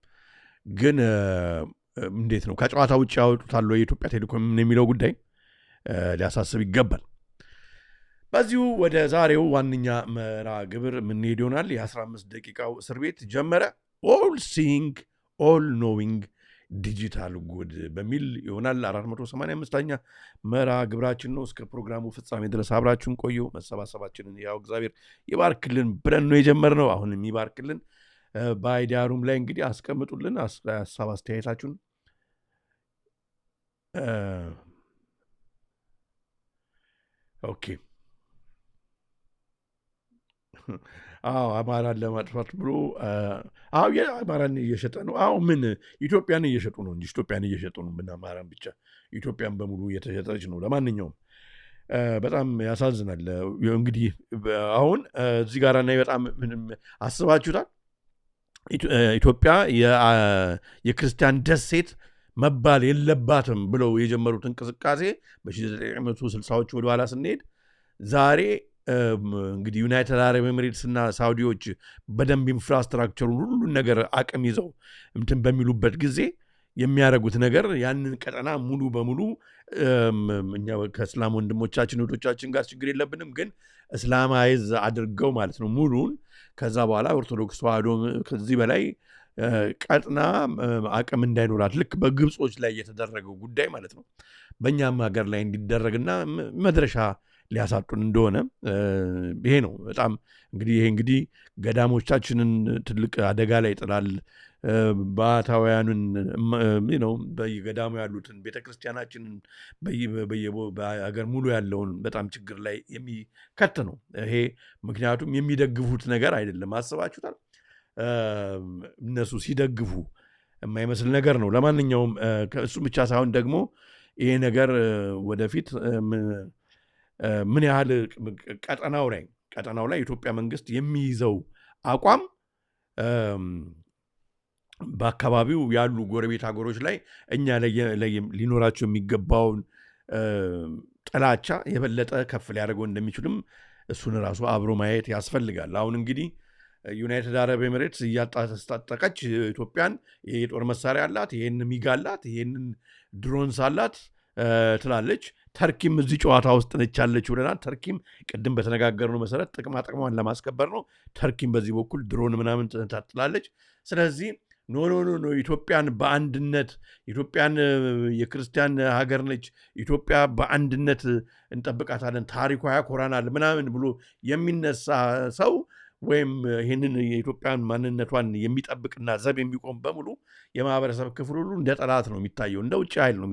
ግን እንዴት ነው ከጨዋታ ውጭ ያወጡታል የኢትዮጵያ ቴሌኮም የሚለው ጉዳይ ሊያሳስብ ይገባል። በዚሁ ወደ ዛሬው ዋነኛ መርሃ ግብር የምንሄድ ይሆናል። የ15 ደቂቃው እስር ቤት ጀመረ። ኦል ሲንግ ኦል ኖዊንግ ዲጂታል ጉድ በሚል ይሆናል 485ኛ መርሃ ግብራችን ነው። እስከ ፕሮግራሙ ፍጻሜ ድረስ አብራችሁን ቆዩ። መሰባሰባችንን ያው እግዚአብሔር ይባርክልን ብለን ነው የጀመርነው። አሁንም ይባርክልን። በአይዲያ ሩም ላይ እንግዲህ አስቀምጡልን ሀሳብ አስተያየታችሁን። ኦኬ አማራን ለማጥፋት ብሎ አማራን እየሸጠ ነው። ምን ኢትዮጵያን እየሸጡ ነው እንጂ ኢትዮጵያን እየሸጡ ነው። ምን አማራን ብቻ ኢትዮጵያን በሙሉ እየተሸጠች ነው። ለማንኛውም በጣም ያሳዝናል። እንግዲህ አሁን እዚህ ጋር እና በጣም አስባችሁታል። ኢትዮጵያ የክርስቲያን ደሴት መባል የለባትም ብለው የጀመሩት እንቅስቃሴ በ1960ዎቹ ወደ ኋላ ስንሄድ ዛሬ እንግዲህ ዩናይትድ አረብ ኤሚሬትስ እና ሳውዲዎች በደንብ ኢንፍራስትራክቸሩን ሁሉን ነገር አቅም ይዘው እንትን በሚሉበት ጊዜ የሚያደርጉት ነገር ያንን ቀጠና ሙሉ በሙሉ እኛ ከእስላም ወንድሞቻችን እህቶቻችን ጋር ችግር የለብንም፣ ግን እስላማይዝ አድርገው ማለት ነው ሙሉን። ከዛ በኋላ ኦርቶዶክስ ተዋህዶ ከዚህ በላይ ቀጥና አቅም እንዳይኖራት ልክ በግብጾች ላይ የተደረገው ጉዳይ ማለት ነው በእኛም ሀገር ላይ እንዲደረግና መድረሻ ሊያሳጡን እንደሆነ ይሄ ነው። በጣም እንግዲህ ገዳሞቻችንን ትልቅ አደጋ ላይ ይጥላል። ባታውያንን በየገዳሙ ያሉትን ቤተክርስቲያናችንን በሀገር ሙሉ ያለውን በጣም ችግር ላይ የሚከት ነው ይሄ። ምክንያቱም የሚደግፉት ነገር አይደለም። አስባችሁታል? እነሱ ሲደግፉ የማይመስል ነገር ነው። ለማንኛውም እሱ ብቻ ሳይሆን ደግሞ ይሄ ነገር ወደፊት ምን ያህል ቀጠናው ላይ የኢትዮጵያ መንግስት የሚይዘው አቋም በአካባቢው ያሉ ጎረቤት ሀገሮች ላይ እኛ ሊኖራቸው የሚገባውን ጥላቻ የበለጠ ከፍ ሊያደርገው እንደሚችልም እሱን ራሱ አብሮ ማየት ያስፈልጋል። አሁን እንግዲህ ዩናይትድ አረብ ኤሚሬትስ እያስታጠቀች ኢትዮጵያን የጦር መሳሪያ አላት፣ ይህን ሚግ አላት፣ ይህንን ድሮንስ አላት ትላለች። ተርኪም እዚህ ጨዋታ ውስጥ ነች ያለች ብለናል። ተርኪም ቅድም በተነጋገርነው መሰረት ጥቅሟን ለማስከበር ነው። ተርኪም በዚህ በኩል ድሮን ምናምን ትላለች። ስለዚህ ኖ ኢትዮጵያን በአንድነት ኢትዮጵያን የክርስቲያን ሀገር ነች፣ ኢትዮጵያ በአንድነት እንጠብቃታለን፣ ታሪኳ ያኮራናል ምናምን ብሎ የሚነሳ ሰው ወይም ይህንን የኢትዮጵያን ማንነቷን የሚጠብቅና ዘብ የሚቆም በሙሉ የማህበረሰብ ክፍል ሁሉ እንደ ጠላት ነው የሚታየው፣ እንደ ውጭ ኃይል ነው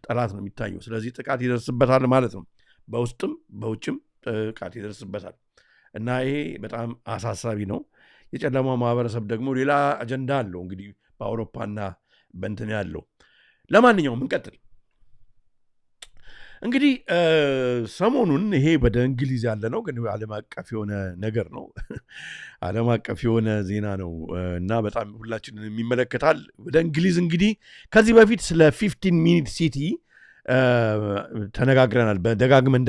ጠላት ነው የሚታየው። ስለዚህ ጥቃት ይደርስበታል ማለት ነው። በውስጥም በውጭም ጥቃት ይደርስበታል እና ይሄ በጣም አሳሳቢ ነው። የጨለማው ማህበረሰብ ደግሞ ሌላ አጀንዳ አለው እንግዲህ በአውሮፓና በእንትን ያለው። ለማንኛውም እንቀጥል። እንግዲህ ሰሞኑን ይሄ ወደ እንግሊዝ ያለ ነው፣ ግን ዓለም አቀፍ የሆነ ነገር ነው። ዓለም አቀፍ የሆነ ዜና ነው እና በጣም ሁላችንን የሚመለከታል። ወደ እንግሊዝ እንግዲህ ከዚህ በፊት ስለ 15 ሚኒት ሲቲ ተነጋግረናል፣ ደጋግመን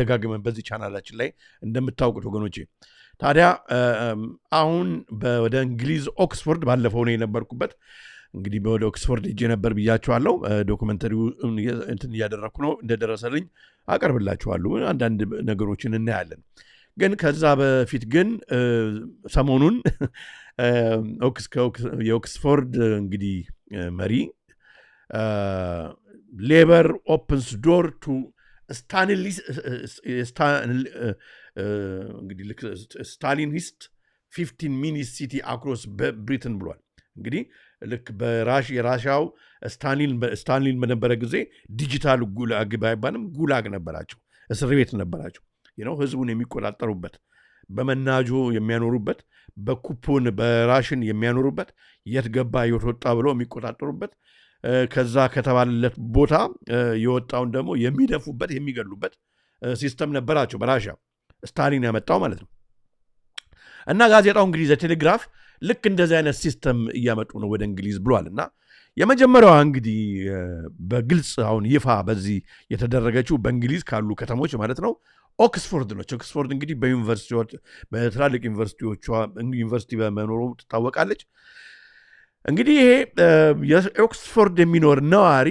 በዚህ ቻናላችን ላይ እንደምታውቁት ወገኖቼ። ታዲያ አሁን ወደ እንግሊዝ ኦክስፎርድ ባለፈው ነው የነበርኩበት። እንግዲህ ወደ ኦክስፎርድ ሄጄ ነበር ብያችኋለሁ። ዶክመንተሪው እንትን እያደረግኩ ነው፣ እንደደረሰልኝ አቀርብላችኋለሁ። አንዳንድ ነገሮችን እናያለን። ግን ከዛ በፊት ግን ሰሞኑን የኦክስፎርድ እንግዲህ መሪ ሌበር ኦፕንስ ዶር ቱ ስታሊኒስት 15 ሚኒት ሲቲ አክሮስ ብሪትን ብሏል። እንግዲህ ልክ የራሻው ስታሊን በነበረ ጊዜ ዲጂታል ጉላግ ባይባልም ጉላግ ነበራቸው፣ እስር ቤት ነበራቸው። ህዝቡን የሚቆጣጠሩበት፣ በመናጆ የሚያኖሩበት፣ በኩፖን በራሽን የሚያኖሩበት፣ የት ገባ የት ወጣ ብለው የሚቆጣጠሩበት፣ ከዛ ከተባለለት ቦታ የወጣውን ደግሞ የሚደፉበት የሚገሉበት ሲስተም ነበራቸው በራሻ ስታሊን ያመጣው ማለት ነው። እና ጋዜጣው እንግዲህ ዘቴሌግራፍ ልክ እንደዚህ አይነት ሲስተም እያመጡ ነው ወደ እንግሊዝ ብሏል። እና የመጀመሪያዋ እንግዲህ በግልጽ አሁን ይፋ በዚህ የተደረገችው በእንግሊዝ ካሉ ከተሞች ማለት ነው ኦክስፎርድ ነች። ኦክስፎርድ እንግዲህ በትላልቅ ዩኒቨርሲቲ በመኖሩ ትታወቃለች። እንግዲህ ይሄ የኦክስፎርድ የሚኖር ነዋሪ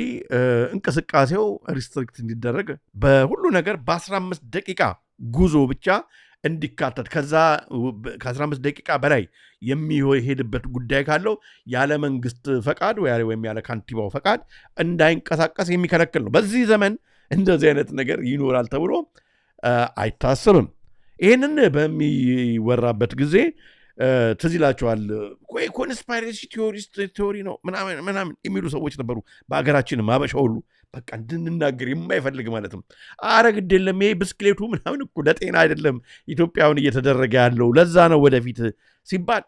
እንቅስቃሴው ሪስትሪክት እንዲደረግ በሁሉ ነገር በ15 ደቂቃ ጉዞ ብቻ እንዲካተት፣ ከዛ ከ15 ደቂቃ በላይ የሚሄድበት ጉዳይ ካለው ያለ መንግስት ፈቃድ ወይም ያለ ካንቲባው ፈቃድ እንዳይንቀሳቀስ የሚከለክል ነው። በዚህ ዘመን እንደዚህ አይነት ነገር ይኖራል ተብሎ አይታሰብም። ይህንን በሚወራበት ጊዜ ትዝ ይላቸዋል። ኮንስፓይሬሲ ቲዎሪ ነው ምናምን የሚሉ ሰዎች ነበሩ። በሀገራችንም አበሻ ሁሉ በቃ እንድንናገር የማይፈልግ ማለት ነው። አረ ግድ የለም ይሄ ብስክሌቱ ምናምን እኮ ለጤና አይደለም ኢትዮጵያውን እየተደረገ ያለው ለዛ ነው ወደፊት ሲባል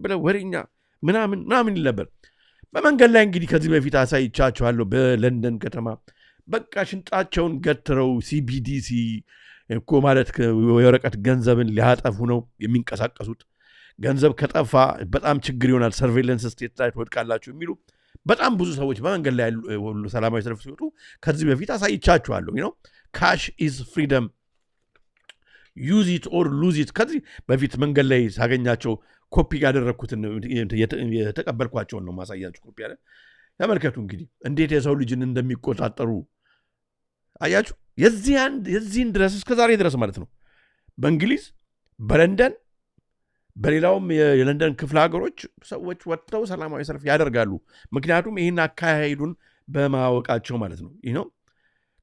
ብለ ወሬኛ ምናምን ይል ነበር። በመንገድ ላይ እንግዲህ ከዚህ በፊት አሳይቻቸዋለሁ። በለንደን ከተማ በቃ ሽንጣቸውን ገትረው ሲቢዲሲ እኮ ማለት የወረቀት ገንዘብን ሊያጠፉ ነው የሚንቀሳቀሱት። ገንዘብ ከጠፋ በጣም ችግር ይሆናል፣ ሰርቬይለንስ ስቴት ላይ ትወድቃላችሁ የሚሉ በጣም ብዙ ሰዎች በመንገድ ላይ ሁሉ ሰላማዊ ሰልፍ ሲወጡ ከዚህ በፊት አሳይቻችኋለሁ። ካሽ ኢዝ ፍሪደም ዩዝ ኢት ኦር ሉዝ ኢት። ከዚህ በፊት መንገድ ላይ ሳገኛቸው ኮፒ ያደረግኩትን የተቀበልኳቸውን ነው ማሳያችሁ። ኮፒ ያለ ተመልከቱ እንግዲህ እንዴት የሰው ልጅን እንደሚቆጣጠሩ አያችሁ። የዚህን ድረስ እስከ ዛሬ ድረስ ማለት ነው በእንግሊዝ በለንደን በሌላውም የለንደን ክፍለ ሀገሮች ሰዎች ወጥተው ሰላማዊ ሰልፍ ያደርጋሉ። ምክንያቱም ይህን አካሄዱን በማወቃቸው ማለት ነው። ይህ ነው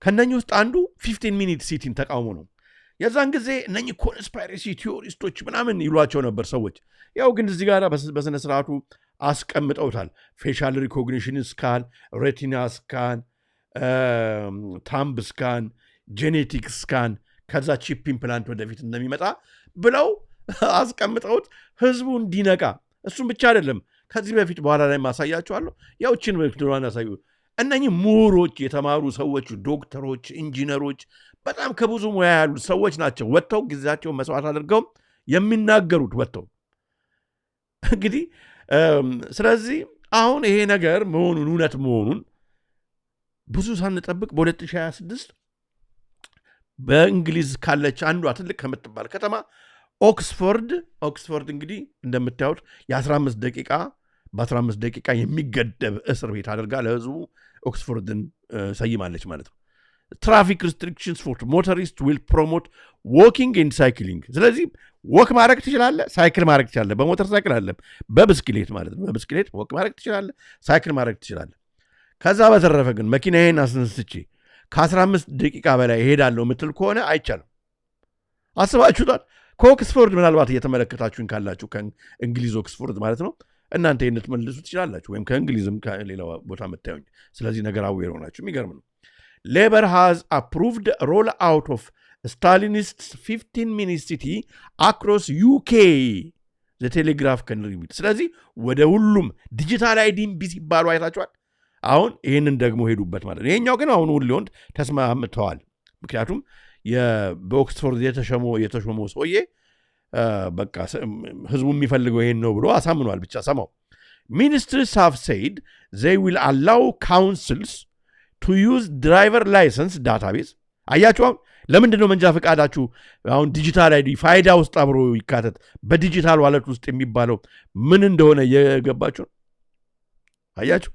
ከነኚህ ውስጥ አንዱ 15 ሚኒት ሲቲን ተቃውሞ ነው። የዛን ጊዜ እነኚህ ኮንስፓይሬሲ ቲዮሪስቶች ምናምን ይሏቸው ነበር ሰዎች። ያው ግን እዚህ ጋር በስነ ስርዓቱ አስቀምጠውታል። ፌሻል ሪኮግኒሽን ስካን፣ ሬቲና ስካን፣ ታምብ ስካን፣ ጄኔቲክ ስካን ከዛ ቺፕ ኢምፕላንት ወደፊት እንደሚመጣ ብለው አስቀምጠውት ህዝቡ እንዲነቃ። እሱም ብቻ አይደለም ከዚህ በፊት በኋላ ላይ ማሳያቸዋለሁ። ያውችን ምክድሯን ያሳዩ እነኚህ ምሁሮች የተማሩ ሰዎች ዶክተሮች፣ ኢንጂነሮች በጣም ከብዙ ሙያ ያሉት ሰዎች ናቸው ወጥተው ጊዜያቸውን መስዋዕት አድርገው የሚናገሩት ወጥተው እንግዲህ ስለዚህ አሁን ይሄ ነገር መሆኑን እውነት መሆኑን ብዙ ሳንጠብቅ በ2026 በእንግሊዝ ካለች አንዷ ትልቅ ከምትባል ከተማ ኦክስፎርድ እንግዲህ እንደምታዩት የ15 ደቂቃ በ15 ደቂቃ የሚገደብ እስር ቤት አድርጋ ለህዝቡ ኦክስፎርድን ሰይማለች ማለት ነው። ትራፊክ ሪስትሪክሽንስ ፎር ሞተሪስት ዊል ፕሮሞት ዎኪንግ ኤንድ ሳይክሊንግ። ስለዚህ ወክ ማድረግ ትችላለህ፣ ሳይክል ማድረግ ትችላለህ። በሞተር ሳይክል አለ፣ በብስክሌት ማለት ነው። በብስክሌት ወክ ማድረግ ትችላለህ፣ ሳይክል ማድረግ ትችላለህ። ከዛ በተረፈ ግን መኪናዬን አስነስቼ ከ15 ደቂቃ በላይ እሄዳለሁ የምትል ከሆነ አይቻልም። አስባችሁታል? ከኦክስፎርድ ምናልባት እየተመለከታችሁን ካላችሁ ከእንግሊዝ ኦክስፎርድ ማለት ነው እናንተ ይህን ልትመልሱ ትችላላችሁ፣ ወይም ከእንግሊዝም ከሌላ ቦታ መታዩኝ። ስለዚህ ነገር አዌር ሆናችሁ የሚገርም ነው። ሌበር ሃዝ አፕሩቭድ ሮል አውት ኦፍ ስታሊኒስት 15 ሚኒት ሲቲ አክሮስ ዩኬ ዘ ቴሌግራፍ ከን ሪሚት። ስለዚህ ወደ ሁሉም ዲጂታል አይዲ እምቢ ሲባሉ አይታችኋል። አሁን ይህንን ደግሞ ሄዱበት ማለት ነው። ይሄኛው ግን አሁን ሁሉ ወንድ ተስማምተዋል። ምክንያቱም በኦክስፎርድ የተሾመው ሰውዬ በቃ ህዝቡ የሚፈልገው ይሄን ነው ብሎ አሳምኗል። ብቻ ሰማው። ሚኒስትርስ ሃቭ ሴይድ they will allow councils to use driver license database። አያችሁ አሁን ለምንድን ነው መንጃ ፈቃዳችሁ አሁን ዲጂታል አይዲ ፋይዳ ውስጥ አብሮ ይካተት በዲጂታል ዋሌት ውስጥ የሚባለው ምን እንደሆነ የገባችሁ? አያችሁ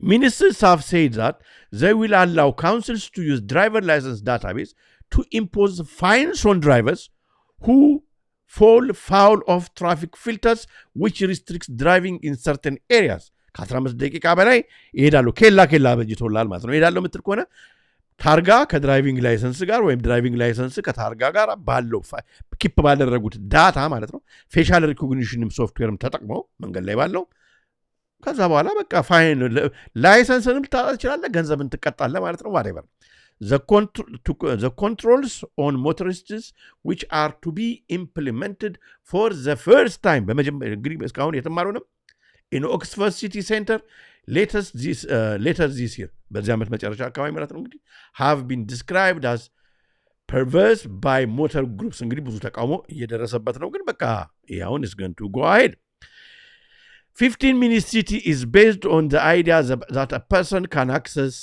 Ministers have said that they will allow councils to use driver license database to impose fines on drivers who fall foul of traffic filters which restricts driving in certain areas. ከ15 ደቂቃ በላይ ይሄዳሉ። ኬላ በጅቶላል ማለት ነው። ይሄዳሉ የምትል ከሆነ ታርጋ ከድራይቪንግ ላይሰንስ ጋር ወይም ድራይቪንግ ላይሰንስ ከታርጋ ጋር ባለው ኪፕ ባደረጉት ዳታ ማለት ነው። ፌሻል ሪኮግኒሽንም ሶፍትዌርም ተጠቅመው መንገድ ላይ ባለው ከዛ በኋላ በቃ ፋይን ላይሰንስንም ልታጣ ትችላለህ፣ ገንዘብን ትቀጣለህ ማለት ነው። whatever the controls on motorists which are to be implemented for the first time በመጀመሪያ እንግዲህ እስካሁን የተማሩንም in Oxford City Center later this year በዚህ ዓመት መጨረሻ አካባቢ ማለት ነው እንግዲህ have been described as perverse by motor groups። እንግዲህ ብዙ ተቃውሞ እየደረሰበት ነው። ግን በቃ አሁን is going to go ahead. 15 minute city is based on the idea that a person can access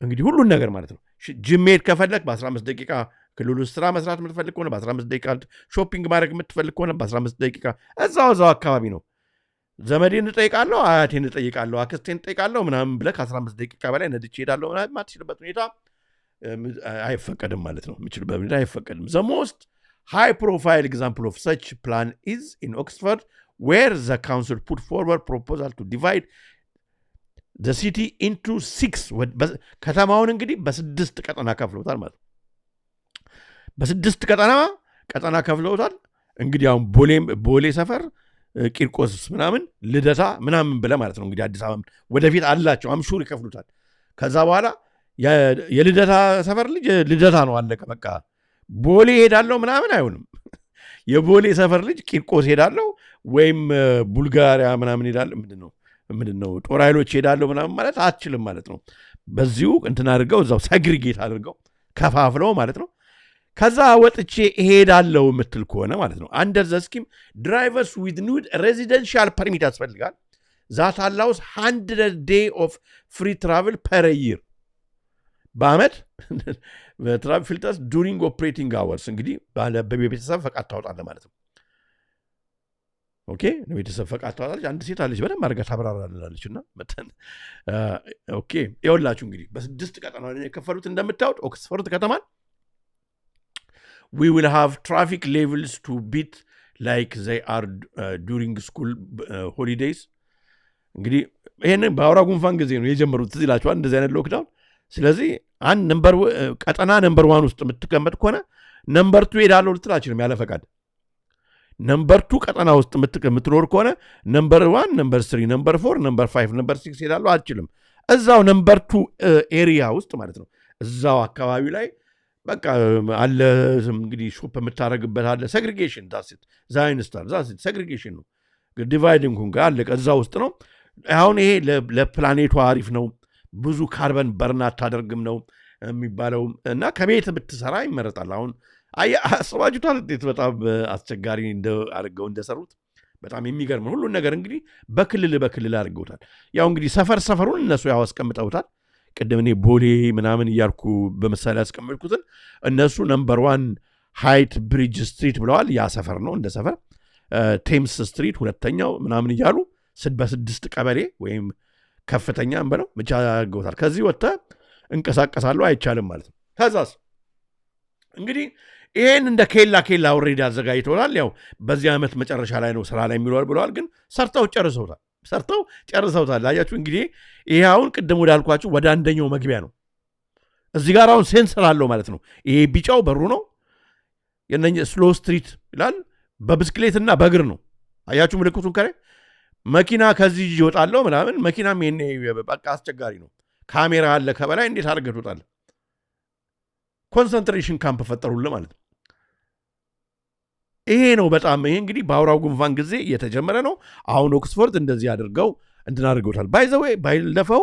እንግዲህ ሁሉን ነገር ማለት ነው። ጅሜት ከፈለክ በ15 ደቂቃ ክልሉ ስራ መስራት የምትፈልግ ከሆነ በ15 ደቂቃ ሾፒንግ ማድረግ የምትፈልግ ከሆነ በ15 ደቂቃ እዛው አካባቢ ነው። ዘመዴን እጠይቃለሁ፣ አያቴን እጠይቃለሁ፣ አክስቴን እጠይቃለሁ ምናምን ብለህ ከ15 ደቂቃ በላይ ነድቼ ሄዳለሁ ምናምን ማትችልበት ሁኔታ አይፈቀድም ማለት ነው። የምችልበት ሁኔታ አይፈቀድም። the most high profile example of such plan is in Oxford where the council put forward proposal to divide the city into 6 ከተማውን እንግዲህ በ6 ቀጠና ከፍለውታል ማለት ነው። በ6 ቀጠና ከፍለውታል። እንግዲህ አሁን ቦሌ ሰፈር፣ ቂርቆስ ምናምን፣ ልደታ ምናምን ብለ ማለት ነው። እንግዲህ አዲስ አበባ ወደፊት አላቸው አምሹር ይከፍሉታል። ከዛ በኋላ የልደታ ሰፈር ልጅ ልደታ ነው አለቀ በቃ። ቦሌ ሄዳለው ምናምን አይሆንም። የቦሌ ሰፈር ልጅ ቂርቆስ ሄዳለው ወይም ቡልጋሪያ ምናምን ሄዳለው ምንድነው ጦር ኃይሎች ሄዳለው ምናምን ማለት አትችልም ማለት ነው። በዚሁ እንትን አድርገው እዛው ሰግሪጌት አድርገው ከፋፍለው ማለት ነው። ከዛ ወጥቼ እሄዳለው የምትል ከሆነ ማለት ነው አንደር ዘ ስኪም ድራይቨርስ ዊዝ ኒድ ሬዚደንሻል ፐርሚት ያስፈልጋል። ዛት አላውስ 100 day of free travel per year በአመት ትራቭል ፊልተርስ ዱሪንግ ኦፕሬቲንግ አወርስ እንግዲህ በቤተሰብ ፈቃድ ታወጣለህ ማለት ነው። ኦኬ ቤተሰብ ፈቃድ ታወጣለች። አንድ ሴት አለች በደንብ አድርጋ ታብራራላለች። እና መተን ኦኬ ይኸውላችሁ እንግዲህ በ6 ቀጠና ነው የከፈሉት። እንደምታዩት ኦክስፎርድ ከተማን we will have traffic levels to beat like they are during school holidays እንግዲህ ይሄን በአውራ ጉንፋን ጊዜ ነው የጀመሩት ትዝ ይላችኋል እንደዚህ አይነት ሎክዳውን። ስለዚህ አንድ ቀጠና ነምበር 1 ውስጥ የምትቀመጥ ከሆነ ነምበር 2 ሄዳለሁ ልትላችንም ያለ ፈቃድ። ነምበር 2 ቀጠና ውስጥ የምትኖር ከሆነ ነምበር 1 ነምበር 3 ነምበር 4 ነምበር 5 ነምበር 6 ሄዳለሁ አትችልም። እዛው ነምበር 2 ኤሪያ ውስጥ ማለት ነው እዛው አካባቢ ላይ በቃ አለ እንግዲህ ሾፕ የምታረግበት አለ። ሴግሪጌሽን ዳስት ዛይንስታር ዳስት ሴግሪጌሽን ነው። ዲቫይዲንግ ሁን ጋር አለ እዛ ውስጥ ነው። አሁን ይሄ ለፕላኔቱ አሪፍ ነው፣ ብዙ ካርበን በርን አታደርግም ነው የሚባለው እና ከቤት ብትሰራ ይመረጣል። አሁን አስባችሁታል እንዴት በጣም አስቸጋሪ አድርገው እንደሰሩት በጣም የሚገርም ሁሉን ነገር እንግዲህ በክልል አድርገውታል። ያው እንግዲህ ሰፈሩን እነሱ ያው አስቀምጠውታል። ቅድም እኔ ቦሌ ምናምን እያልኩ በምሳሌ ያስቀመጥኩትን እነሱ ነምበር 1 ሃይት ብሪጅ ስትሪት ብለዋል። ያ ሰፈር ነው እንደ ሰፈር። ቴምስ ስትሪት ሁለተኛው ምናምን እያሉ በ6 ቀበሌ ወይም ከፍተኛ እንበለው ብቻ አድርገውታል። ከዚህ ወጥተህ እንቀሳቀሳለሁ አይቻልም ማለት ነው። ከዛስ እንግዲህ ይሄን እንደ ኬላ ኦልሬዲ አዘጋጅተውታል። ያው በዚህ ዓመት መጨረሻ ላይ ነው ስራ ላይ የሚውለው ብለዋል። ግን ሰርተው ጨርሰውታል። አያችሁ እንግዲህ ይሄ አሁን ቅድም ወዳልኳችሁ ወደ አንደኛው መግቢያ ነው። እዚህ ጋር አሁን ሴንሰር አለው ማለት ነው። ይሄ ቢጫው በሩ ነው። የነኛ ስሎ ስትሪት ይላል። በብስክሌትና በእግር ነው። አያችሁ ምልክቱን ከላይ መኪና ከዚህ ይወጣለው ምናምን መኪናም ይሄኔ በቃ አስቸጋሪ ነው። ካሜራ አለ ከበላይ እንዴት አድርገህ ትወጣለህ? ኮንሰንትሬሽን ካምፕ ፈጠሩልህ ማለት ነው። ይሄ ነው በጣም ይሄ እንግዲህ በአውራው ጉንፋን ጊዜ እየተጀመረ ነው። አሁን ኦክስፎርድ እንደዚህ አድርገው አድርገውታል። ባይ ዘ ዌይ ባይለፈው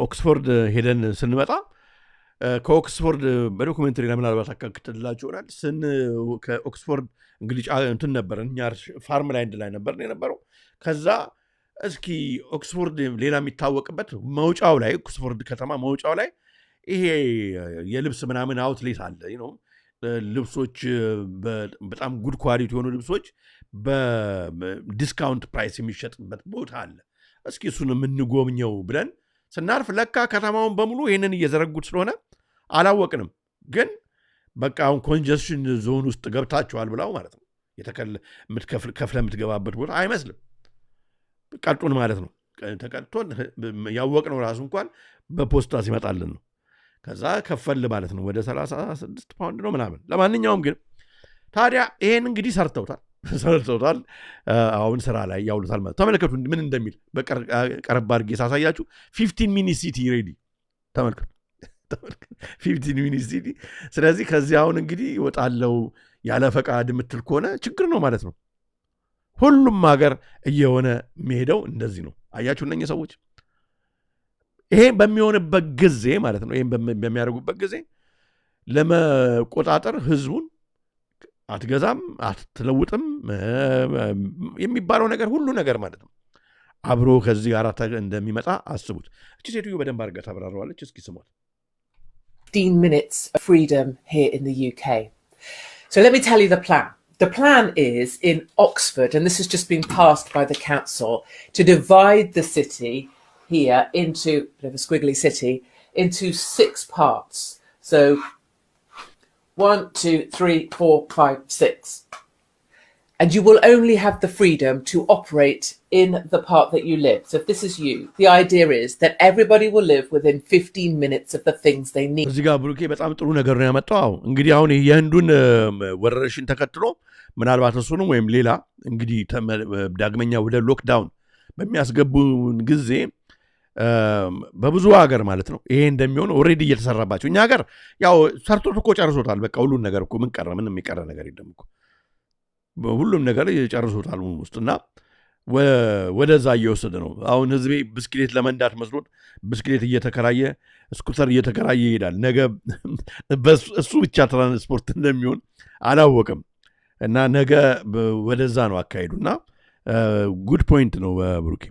ኦክስፎርድ ሄደን ስንመጣ ከኦክስፎርድ በዶኩሜንተሪ ላይ ምናልባት አካክትላችሁ ይሆናል። ከኦክስፎርድ እንግዲህ ነበር እኛ ፋርም ላንድ ላይ ነበር የነበረው። ከዛ እስኪ ኦክስፎርድ ሌላ የሚታወቅበት መውጫው ላይ ኦክስፎርድ ከተማ መውጫው ላይ ይሄ የልብስ ምናምን አውትሌት አለ ነው። ልብሶች በጣም ጉድ ኳሊቲ የሆኑ ልብሶች በዲስካውንት ፕራይስ የሚሸጥበት ቦታ አለ። እስኪ እሱን የምንጎብኘው ብለን ስናርፍ ለካ ከተማውን በሙሉ ይህንን እየዘረጉት ስለሆነ አላወቅንም። ግን በቃ አሁን ኮንጀስሽን ዞን ውስጥ ገብታችኋል ብላው ማለት ነው። ከፍለ የምትገባበት ቦታ አይመስልም። ቀልጡን ማለት ነው። ተቀልቶን ያወቅነው ራሱ እንኳን በፖስታ ሲመጣልን ነው። ከዛ ከፈል ማለት ነው ወደ 36 ፓውንድ ነው ምናምን። ለማንኛውም ግን ታዲያ ይሄን እንግዲህ ሰርተውታል። አሁን ስራ ላይ ያውሉታል ማለት ተመልከቱ ምን እንደሚል በቀረብ አድርጌ ሳሳያችሁ 15 ሚኒት ሲቲ ሬዲ ተመልከቱ 15 ሚኒት ሲቲ። ስለዚህ ከዚህ አሁን እንግዲህ ይወጣለው ያለ ፈቃድ የምትል ከሆነ ችግር ነው ማለት ነው። ሁሉም ሀገር እየሆነ የሚሄደው እንደዚህ ነው። አያችሁ እነኚህ ሰዎች ይሄ በሚሆንበት ጊዜ ማለት ነው። ይሄን በሚያደርጉበት ጊዜ ለመቆጣጠር ህዝቡን አትገዛም አትለውጥም የሚባለው ነገር ሁሉ ነገር ማለት ነው አብሮ ከዚህ ጋር እንደሚመጣ አስቡት። እቺ ሴትዮ በደንብ አድርጋ ታብራራዋለች። እስኪ ስሟት። 15 minutes of freedom here in the UK. So let me tell you the plan. The plan is in Oxford, and this has just been passed by the council, to divide the city here into, a bit of a squiggly city, into 6 parts. So 1, 2, 3, 4, 5, 6. And you will only have the freedom to operate in the part that you live. So if this is you, the idea is that everybody will live within 15 minutes of the things they need. እዚህ ጋር ብሩኬ በጣም ጥሩ ነገር ነው ያመጣው። እንግዲህ አሁን የህንዱን ወረርሽኝ ተከትሎ ምናልባት እሱንም ወይም ሌላ እንግዲህ ዳግመኛ ወደ ሎክዳውን በሚያስገቡን ጊዜ በብዙ ሀገር ማለት ነው ይሄ እንደሚሆን ኦሬዲ እየተሰራባቸው። እኛ ሀገር ያው ሰርቶት እኮ ጨርሶታል። በቃ ሁሉን ነገር እኮ ምን ቀረ? ምንም የሚቀረ ነገር የለም እኮ ሁሉም ነገር ጨርሶታል ውስጥና ወደዛ እየወሰደ ነው። አሁን ህዝቤ ብስክሌት ለመንዳት መስሎት ብስክሌት እየተከራየ ስኩተር እየተከራየ ይሄዳል። ነገ እሱ ብቻ ትራንስፖርት እንደሚሆን አላወቅም እና ነገ ወደዛ ነው አካሄዱና ጉድ ፖይንት ነው ብሩኬ።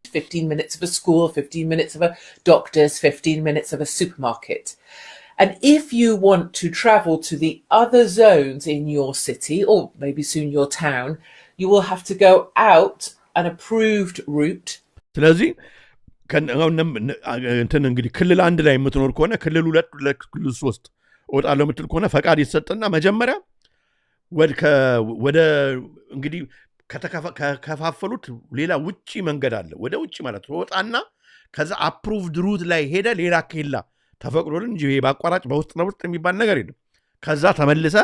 15 minutes of a school, 15 minutes of a doctor's, 15 minutes of a supermarket. And if you want to travel to the other zones in your city, or maybe soon your town, you will have to go out an approved route. ስለዚህ እንትን እንግዲህ ክልል 1 ላይ የምትኖር ከሆነ ክልል 2 ክልል 3 እወጣለሁ የምትል ከሆነ ፈቃድ ይሰጥና መጀመሪያ ወደ እንግዲህ ከከፋፈሉት ሌላ ውጪ መንገድ አለ ወደ ውጪ ማለት ወጣና ከዛ አፕሩቭድ ሩት ላይ ሄደ ሌላ ከላ ተፈቅዶልን እንጂ ባቋራጭ በውስጥ ለውስጥ የሚባል ነገር የለም ከዛ ተመልሰ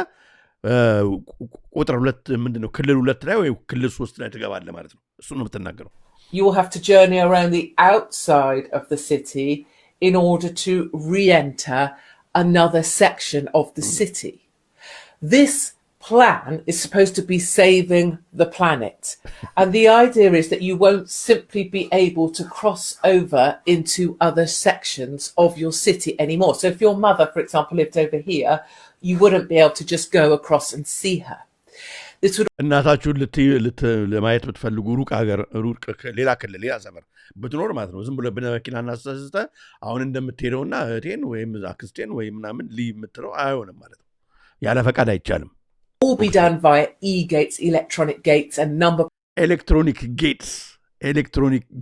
ቁጥር 2 ምንድነው ክልል 2 ላይ ወይ ክልል 3 ላይ ትገባለህ ማለት ነው እሱ ነው የምትናገረው You will have to journey around the outside of the city in order to re-enter another section of the city. This plan is supposed to be saving the planet. And the idea is that you won't simply be able to cross over into other sections of your city anymore. So if your mother, for example, lived over here, you wouldn't be able to just go across and see her. እናታችሁን ለማየት ብትፈልጉ ሩቅ ሀገር ሩቅ ሌላ ክልል ሌላ ሰፈር ብትኖር ማለት ነው ዝም ብሎ በመኪና እናስተሳስተ አሁን እንደምትሄደውና እህቴን ወይም አክስቴን ወይም ምናምን ልይምትለው አይሆንም ማለት ነው ያለ ፈቃድ አይቻልም all be done via e-gates electronic gates and number electronic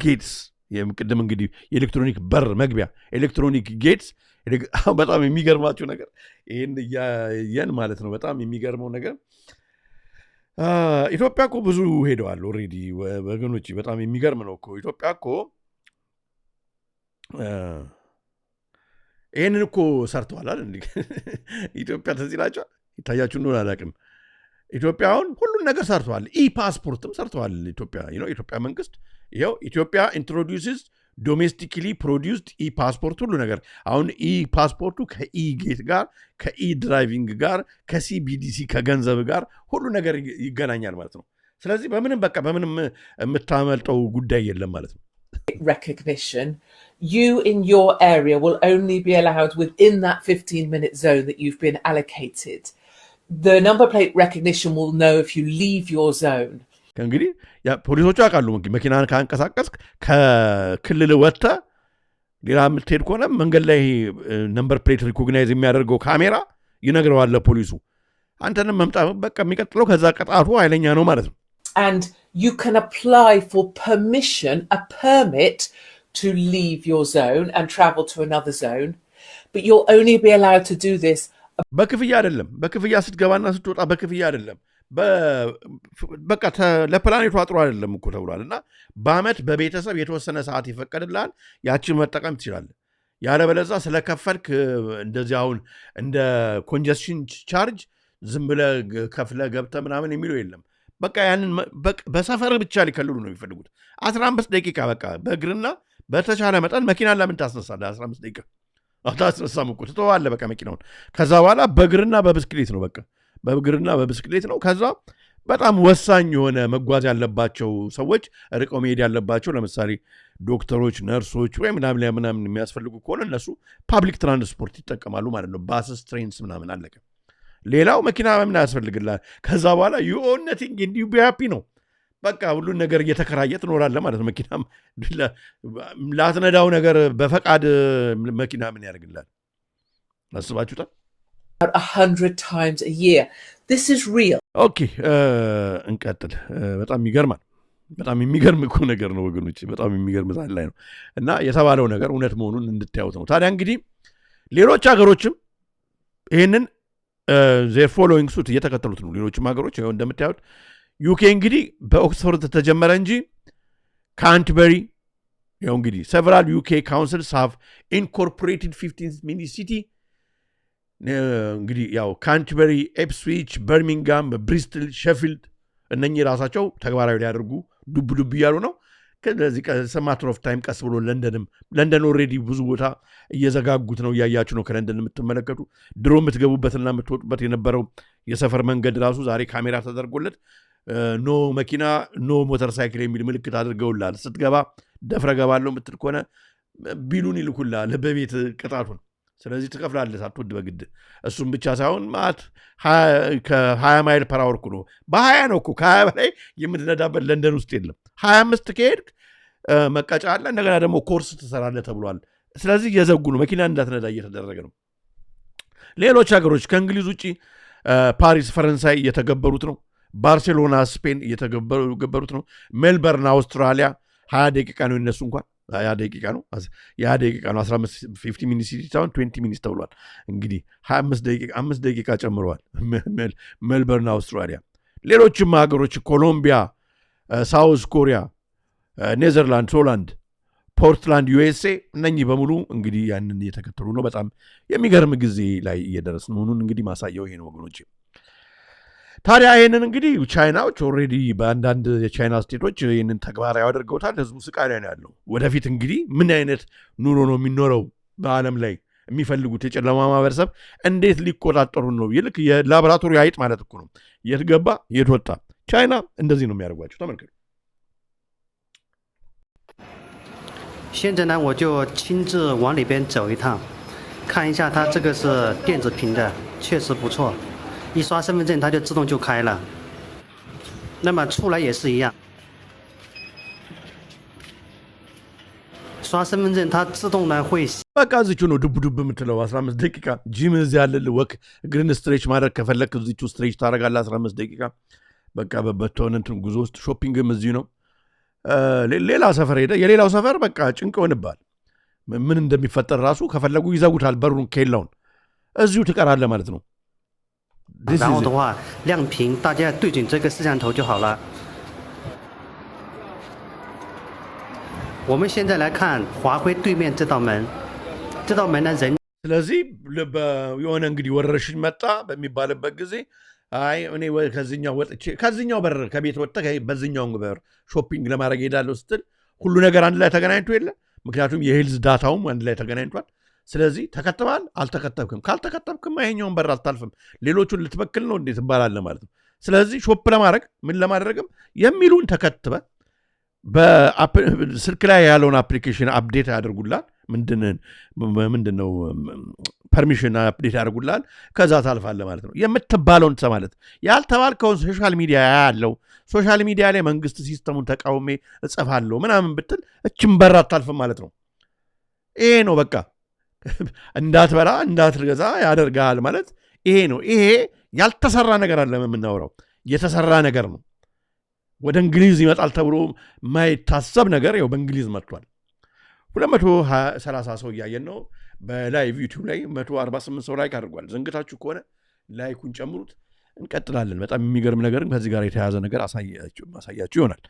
gates የምቅድም እንግዲህ የኤሌክትሮኒክ በር መግቢያ electronic gates በጣም የሚገርማችሁ ነገር ይሄን ያን ማለት ነው በጣም የሚገርመው ነገር ኢትዮጵያ እኮ ብዙ ሄደዋል ኦሬዲ ወገኖች በጣም የሚገርም ነው እኮ ኢትዮጵያ እኮ ይሄንን እኮ ሰርተዋል አይደል ኢትዮጵያ ተዚላችሁ ይታያችሁ ነው አላቅም ኢትዮጵያውን ሁሉን ነገር ሰርተዋል ኢ-ፓስፖርትም ሰርተዋል ኢትዮጵያ ኢትዮጵያ መንግስት ይሄው ኢትዮጵያ introduces domestically produced e-passport ሁሉ ነገር አሁን e-passportu ከe-gate ጋር ከe-driving ጋር ከCBDC ከገንዘብ ጋር ሁሉ ነገር ይገናኛል ማለት ነው ስለዚህ በምንም የምታመልጠው ጉዳይ የለም ማለት ነው recognition you in your area will only be allowed within that 15-minute zone that you've been allocated the number plate recognition will know if you leave your zone እንግዲህ ያ ፖሊሶቹ አቃሉ መኪናን ካንቀሳቀስ ከክልል ወጣ ሌላ ምትሄድ ከሆነ መንገድ ላይ ነምበር ፕሌት ሪኮግናይዝ የሚያደርገው ካሜራ ይነግረዋል ለፖሊሱ አንተንም መምጣት በቃ የሚቀጥለው ከዛ ቀጣቱ ኃይለኛ ነው ማለት ነው and you can apply for a permit to leave your zone and travel to another zone but you'll only be allowed to do this በክፍያ አይደለም በክፍያ ስትገባና ስትወጣ በክፍያ አይደለም በቃ ለፕላኔቱ አጥሮ አይደለም እኮ ተብሏልና በአመት በቤተሰብ የተወሰነ ሰዓት ይፈቀድልሃል ያቺን መጠቀም ትችላለህ ያለበለዛ ስለከፈልክ እንደዚህ አሁን እንደ ኮንጀስሽን ቻርጅ ዝም ብለህ ከፍለህ ገብተህ ምናምን የሚለው የለም በቃ ያንን በሰፈር ብቻ ሊከልሉ ነው የሚፈልጉት 15 ደቂቃ በቃ በእግርና በተቻለ መጠን መኪና ለምን ታስነሳለህ 15 ደቂቃ አታስነሳም እኮ ትተዋለህ በቃ መኪናውን ከዛ በኋላ በእግርና በብስክሌት ነው በቃ በእግርና በብስክሌት ነው ከዛ በጣም ወሳኝ የሆነ መጓዝ ያለባቸው ሰዎች ርቀው መሄድ ያለባቸው ለምሳሌ ዶክተሮች ነርሶች ወይ ምናምን የሚያስፈልጉ ከሆነ እነሱ ፓብሊክ ትራንስፖርት ይጠቀማሉ ማለት ነው ባስስ ትሬንስ ምናምን አለቀ ሌላው መኪና ምን ያስፈልግላል ከዛ በኋላ you own nothing and you be happy ነው በቃ ሁሉ ነገር እየተከራየ ትኖራለህ ማለት ነው መኪናም ላትነዳው ነገር በፈቃድ መኪና ምን ያደርግላል አስባችሁታል 100 times a year this is real okay እንቀጥል በጣም ይገርማል በጣም የሚገርም እኮ ነገር ነው ወገኖች በጣም የሚገርም ዛል ላይ ነው እና የተባለው ነገር እውነት መሆኑን እንድታዩት ነው ታዲያ እንግዲህ ሌሎች ሀገሮችም ይሄንን their following suit እየተከተሉት ነው ሌሎችም ሀገሮች ይሄው እንደምታዩት ዩኬ እንግዲህ በኦክስፎርድ ተጀመረ እንጂ ካንተርበሪ ይሄው እንግዲህ several UK councils have incorporated 15th mini city እንግዲህ ያው ካንተርበሪ ኤፕስዊች በርሚንጋም ብሪስትል ሼፊልድ እነኚህ ራሳቸው ተግባራዊ ሊያደርጉ ዱብ እያሉ ነው ከዚህ ከሰማትር ኦፍ ታይም ቀስ ብሎ ለንደን ኦሬዲ ብዙ ቦታ እየዘጋጉት ነው እያያችሁ ነው ከለንደን የምትመለከቱ ድሮ የምትገቡበትና የምትወጡበት የነበረው የሰፈር መንገድ ራሱ ዛሬ ካሜራ ተደርጎለት ኖ መኪና ኖ ሞተር ሳይክል የሚል ምልክት አድርገውላል ስትገባ ደፍረ ገባለው የምትል ከሆነ ቢሉን ይልኩላል በቤት ቅጣቱን ስለዚህ ትከፍላለህ አትወድ በግድ እሱም ብቻ ሳይሆን ማለት ከ20 ማይል ፐር አወር ነው በ20 ነው እኮ ከ20 በላይ የምትነዳበት ለንደን ውስጥ የለም 25 ከሄድክ መቀጫ አለ እንደገና ደግሞ ኮርስ ትሰራለህ ተብሏል ስለዚህ የዘጉ ነው መኪና እንዳትነዳ እየተደረገ ነው ሌሎች ሀገሮች ከእንግሊዝ ውጪ ፓሪስ ፈረንሳይ እየተገበሩት ነው። ባርሴሎና ስፔን እየተገበሩት ነው። ሜልበርን አውስትራሊያ 20 ደቂቃ ነው እነሱ እንኳን 20 ደቂቃ ነው 15 ሚኒትስ ሲታውን 20 ሚኒትስ ተብሏል። እንግዲህ 5 ደቂቃ ጨምረዋል ሜልበርን አውስትራሊያ። ሌሎችም ሀገሮች ኮሎምቢያ፣ ሳውዝ ኮሪያ፣ ኔዘርላንድ፣ ሆላንድ፣ ፖርትላንድ ዩኤስኤ እነኚህ በሙሉ እንግዲህ ያንን እየተከተሉ ነው። በጣም የሚገርም ጊዜ ላይ እየደረስን መሆኑን እንግዲህ ማሳያው ይሄ ነው ወገኖች። ታዲያ ይህንን እንግዲህ ቻይናዎች ኦልሬዲ በአንዳንድ የቻይና ስቴቶች ይህንን ተግባራዊ አድርገውታል። ህዝቡ ስቃይ ላይ ነው ያለው። ወደፊት እንግዲህ ምን አይነት ኑሮ ነው የሚኖረው በዓለም ላይ የሚፈልጉት የጨለማ ማህበረሰብ እንዴት ሊቆጣጠሩ ነው? ይልክ የላቦራቶሪ አይጥ ማለት እኮ ነው። የት ገባ የት ወጣ። ቻይና እንደዚህ ነው የሚያደርጓቸው። ተመልከቱ። 现在呢，我就亲自往里边走一趟，看一下它这个是电子屏的，确实不错。一刷身份证，它就自动就开了。那么出来也是一样，刷身份证它自动呢会。በቃ እዚቹ ነው ዱብ ዱብ የምትለው 15 ደቂቃ ጂም እዚህ ያለልህ ወክ እግርን ስትሬች ማድረግ ከፈለክ እዚቹ ስትሬች ታደርጋለህ 15 ደቂቃ። በቃ በበተውን እንትን ጉዞ ውስጥ ሾፒንግም እዚህ ነው። ሌላ ሰፈር ሄደ የሌላው ሰፈር በቃ ጭንቅ ሆንባል። ምን እንደሚፈጠር ራሱ ከፈለጉ ይዘጉታል በሩን ኬላውን። እዚሁ ትቀራለህ ማለት ነው። 然后的话亮屏，大家对准这个摄像头就好了。我们现在来看华辉对面这道门，这道门呢人 ስለዚህ የሆነ እንግዲህ ወረርሽኝ መጣ በሚባልበት ጊዜ አይ እኔ ከዚህኛው ወጥቼ ከዚህኛው በር ከቤት ወጥተህ በዚህኛው በር ሾፒንግ ለማድረግ ሄዳለሁ ስትል ሁሉ ነገር አንድ ላይ ተገናኝቶ የለ። ምክንያቱም የሄልዝ ዳታውም አንድ ላይ ተገናኝቷል። ስለዚህ ተከተባል አልተከተብክም፣ ካልተከተብክም ይሄኛውን በር አልታልፍም፣ ሌሎቹን ልትበክል ነው እንዴት ትባላለህ ማለት ነው። ስለዚህ ሾፕ ለማድረግ ምን ለማድረግም የሚሉን ተከትበ በስልክ ላይ ያለውን አፕሊኬሽን አፕዴት ያደርጉላል። ምንድነው ፐርሚሽን አፕዴት ያደርጉላል። ከዛ ታልፋለህ ማለት ነው። የምትባለውን ትሰማለት። ያልተባልከውን ሶሻል ሚዲያ ያለው ሶሻል ሚዲያ ላይ መንግስት ሲስተሙን ተቃውሜ እጽፋለሁ ምናምን ብትል እችን በር አታልፍም ማለት ነው። ይሄ ነው በቃ እንዳትበላ እንዳትገዛ ያደርጋል ማለት ይሄ ነው። ይሄ ያልተሰራ ነገር አለ የምናወራው የተሰራ ነገር ነው። ወደ እንግሊዝ ይመጣል ተብሎ ማይታሰብ ነገር ያው በእንግሊዝ መጥቷል። 230 ሰው እያየን ነው በላይቭ ዩቲዩብ ላይ 148 ሰው ላይክ አድርጓል። ዘንግታችሁ ከሆነ ላይኩን ጨምሩት። እንቀጥላለን። በጣም የሚገርም ነገር ከዚህ ጋር የተያያዘ ነገር አሳያችሁ ይሆናል።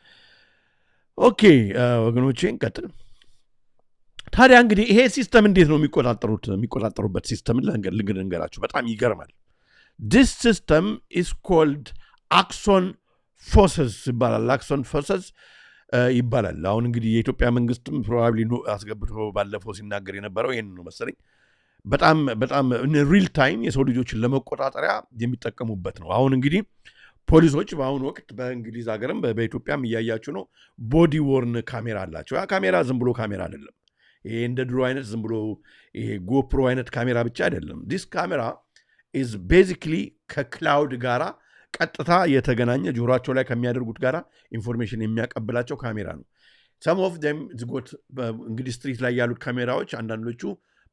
ኦኬ ወገኖቼ እንቀጥል። ታዲያ እንግዲህ ይሄ ሲስተም እንዴት ነው የሚቆጣጠሩበት ሲስተም ልንገራችሁ። በጣም ይገርማል። this system is called axon forces ይባላል። axon forces ይባላል። አሁን እንግዲህ የኢትዮጵያ መንግስትም ፕሮባብሊ አስገብቶ ባለፈው ሲናገር የነበረው ይሄን ነው መሰለኝ። በጣም ሪል ታይም የሰው ልጆችን ለመቆጣጠሪያ የሚጠቀሙበት ነው። አሁን እንግዲህ ፖሊሶች በአሁኑ ወቅት በእንግሊዝ ሀገርም በኢትዮጵያም እያያችሁ ነው ቦዲ ዎርን ካሜራ አላቸው። ያ ካሜራ ዝም ብሎ ካሜራ አይደለም። ይሄ እንደ ድሮ አይነት ዝም ብሎ ይሄ ጎፕሮ አይነት ካሜራ ብቻ አይደለም። ዲስ ካሜራ ኢዝ ቤዚክሊ ከክላውድ ጋራ ቀጥታ የተገናኘ ጆሮአቸው ላይ ከሚያደርጉት ጋራ ኢንፎርሜሽን የሚያቀብላቸው ካሜራ ነው። ሰም ኦፍ ደም ዝጎት እንግዲህ ስትሪት ላይ ያሉት ካሜራዎች አንዳንዶቹ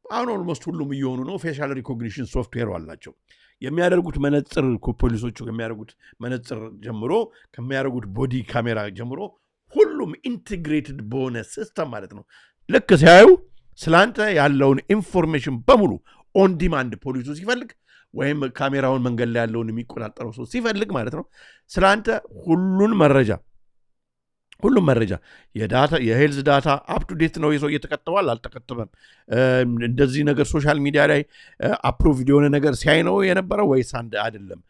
አሁን ኦልሞስት ሁሉም እየሆኑ ነው። ፌሻል ሪኮግኒሽን ሶፍትዌር አላቸው። የሚያደርጉት መነጽር ፖሊሶቹ ከሚያደርጉት መነጽር ጀምሮ ከሚያደርጉት ቦዲ ካሜራ ጀምሮ ሁሉም ኢንቴግሬትድ በሆነ ሲስተም ማለት ነው። ልክ ሲያዩ ስላንተ ያለውን ኢንፎርሜሽን በሙሉ ኦን ዲማንድ ፖሊሱ ሲፈልግ ወይም ካሜራውን መንገድ ላይ ያለውን የሚቆጣጠረው ሰው ሲፈልግ ማለት ነው ስላንተ ሁሉም መረጃ የሄልዝ ዳታ አፕቱዴት ነው። የሰው እየተከተባል አልተከተበም፣ እንደዚህ ነገር ሶሻል ሚዲያ ላይ አፕሮቭድ የሆነ ነገር ሲያይ ነው የነበረው ወይስ አንድ አይደለም፣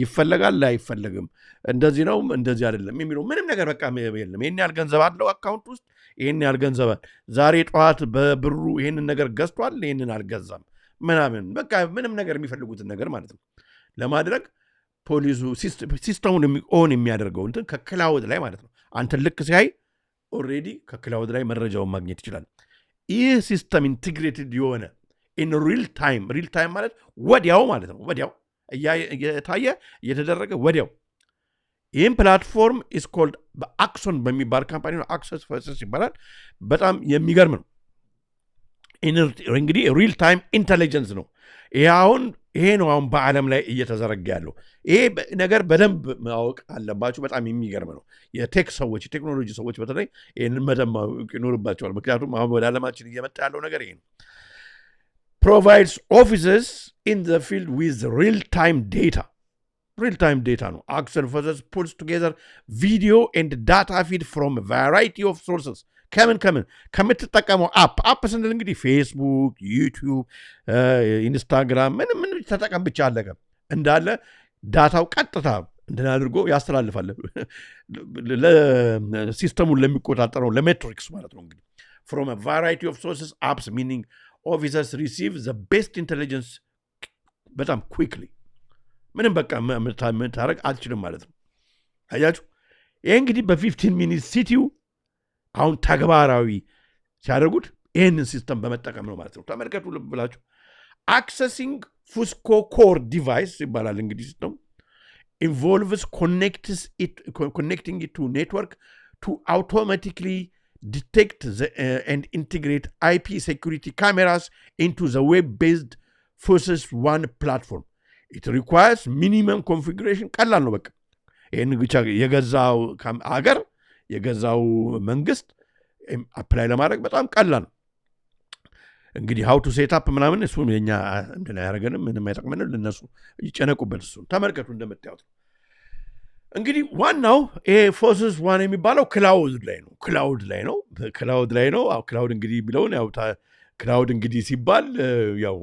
ይፈለጋል አይፈለግም፣ እንደዚህ ነው እንደዚህ አይደለም የሚለው ምንም ነገር በቃ የለም። ይሄን ያህል ገንዘብ አለው አካውንት ውስጥ፣ ይሄን ያህል ገንዘብ ዛሬ ጠዋት በብሩ ይሄንን ነገር ገዝቷል፣ ይሄንን አልገዛም ምናምን በቃ ምንም ነገር የሚፈልጉትን ነገር ማለት ነው ለማድረግ ፖሊሱ ሲስተሙን ኦን የሚያደርገው እንትን ከክላውድ ላይ ማለት ነው። አንተ ልክ ሲያይ ኦልሬዲ ከክላውድ ላይ መረጃውን ማግኘት ይችላል። ይህ ሲስተም ኢንቴግሬትድ የሆነ ኢን ሪል ታይም ማለት ወዲያው ማለት ነው። ወዲያው እየታየ እየተደረገ ወዲያው። ይህም ፕላትፎርም ኢስ ኮልድ በአክሶን በሚባል ካምፓኒ ነው። አክሰስ ፎርሰስ ይባላል። በጣም የሚገርም ነው። እንግዲህ ሪል ታይም ኢንቴሊጀንስ ነው። ይሄ ነው አሁን በዓለም ላይ እየተዘረጋ ያለው። ይሄ ነገር በደንብ ማወቅ አለባችሁ። በጣም የሚገርም ነው። የቴክ ሰዎች የቴክኖሎጂ ሰዎች በተለይ ይህንን መደብ ማወቅ ይኖርባቸዋል። ምክንያቱም አሁን ወደ ዓለማችን እየመጣ ያለው ነገር ይሄ ነው። provides officers in the field with real-time data ነው። Axel Fossas pulls together video and data feed from a variety of sources. ከምን ከምትጠቀመው አፕ ስንል እንግዲህ ፌስቡክ፣ ዩቲዩብ፣ ኢንስታግራም ምን ተጠቀም ብቻ አለቀ እንዳለ ዳታው ቀጥታ እንትን አድርጎ ያስተላልፋል ለሲስተሙን ለሚቆጣጠረው ለሜትሪክስ ማለት ነው። እንግዲህ from a variety of sources apps meaning officers receive the best intelligence በጣም quickly ምንም በቃ ምታረግ አልችልም ማለት ነው። አያችሁ ይሄ እንግዲህ በ15 ሚኒት ሲቲው አሁን ተግባራዊ ሲያደርጉት ይህንን ሲስተም በመጠቀም ነው ማለት ነው። ተመልከቱ ልብ ብላችሁ። accessing Fusco core device ይባላል እንግዲህ ሲስተም involves connecting it to network to automatically detect and integrate IP security cameras into the web-based Fusus One platform. It requires minimum configuration. ቀላል ነው በቃ ይህን ብቻ የገዛው አገር የገዛው መንግስት አፕላይ ለማድረግ በጣም ቀላል ነው። እንግዲህ how to set up ምናምን እሱ የኛ እንትን ያደርገንም ምንም አይጠቅመንም። ለነሱ ይጨነቁበት። እሱ ተመልከቱ እንደምታዩት እንግዲህ ዋናው ፎስስ ዋን የሚባለው ክላውድ ላይ ነው። ክላውድ እንግዲህ ቢለውን ያው ክላውድ እንግዲህ ሲባል ያው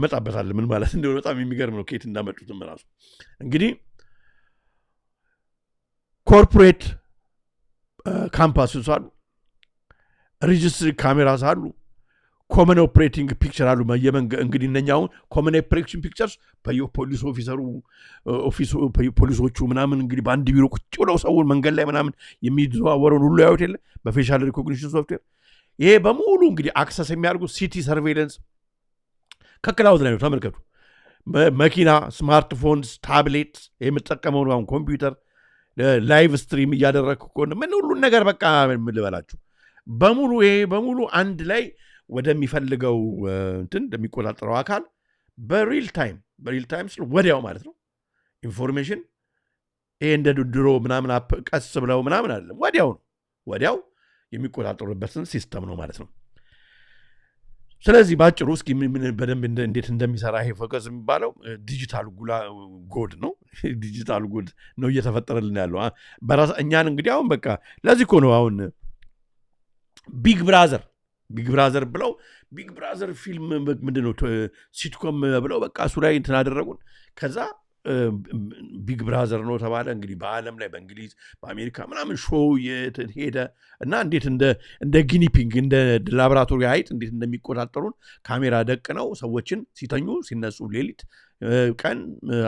መጣበታል ምን ማለት እንደሆነ በጣም የሚገርም ነው። ከየት እንዳመጡትም ራሱ እንግዲህ ኮርፖሬት ካምፓስስ አሉ፣ ሬጅስትሪ ካሜራስ አሉ፣ ኮመን ኦፕሬቲንግ ፒክቸር አሉ። እንግዲህ እነኛውን ኮመን ኦፕሬሽን ፒክቸርስ በፖሊስ ፖሊሶቹ ምናምን እንግዲህ በአንድ ቢሮ ቁጭ ብለው ሰውን መንገድ ላይ ምናምን የሚዘዋወረውን ሁሉ ያዩት የለ በፌሻል ሪኮግኒሽን ሶፍትዌር። ይሄ በሙሉ እንግዲህ አክሰስ የሚያደርጉ ሲቲ ሰርቬይለንስ ከክላውድ ላይ ነው። ተመልከቱ። መኪና፣ ስማርትፎንስ፣ ታብሌት የምጠቀመው አሁን ኮምፒውተር ላይቭ ስትሪም እያደረግኩ ከሆነ ምን ሁሉን ነገር በቃ ልበላችሁ በሙሉ ይሄ በሙሉ አንድ ላይ ወደሚፈልገው እንትን እንደሚቆጣጠረው አካል በሪል ታይም ስለ ወዲያው ማለት ነው ኢንፎርሜሽን ይሄ እንደ ድሮ ምናምን ቀስ ብለው ምናምን አይደለም፣ ወዲያው የሚቆጣጠሩበትን ሲስተም ነው ማለት ነው። ስለዚህ ባጭሩ እስኪ በደንብ እንዴት እንደሚሰራ ይሄ ፎከስ የሚባለው ዲጂታል ጎድ ነው። ዲጂታል ጎድ ነው እየተፈጠረልን ያለው በራስ እኛን እንግዲህ አሁን በቃ ለዚህ እኮ ነው አሁን ቢግ ብራዘር ብለው ቢግ ብራዘር ፊልም ምንድነው ሲትኮም ብለው በቃ እሱ ላይ እንትን አደረጉን። ከዛ ቢግ ብራዘር ነው ተባለ። እንግዲህ በዓለም ላይ በእንግሊዝ በአሜሪካ ምናምን ሾው ሄደ እና እንዴት እንደ ጊኒፒንግ እንደ ላቦራቶሪ አይጥ እንዴት እንደሚቆጣጠሩን ካሜራ ደቅ ነው ሰዎችን ሲተኙ ሲነሱ ሌሊት ቀን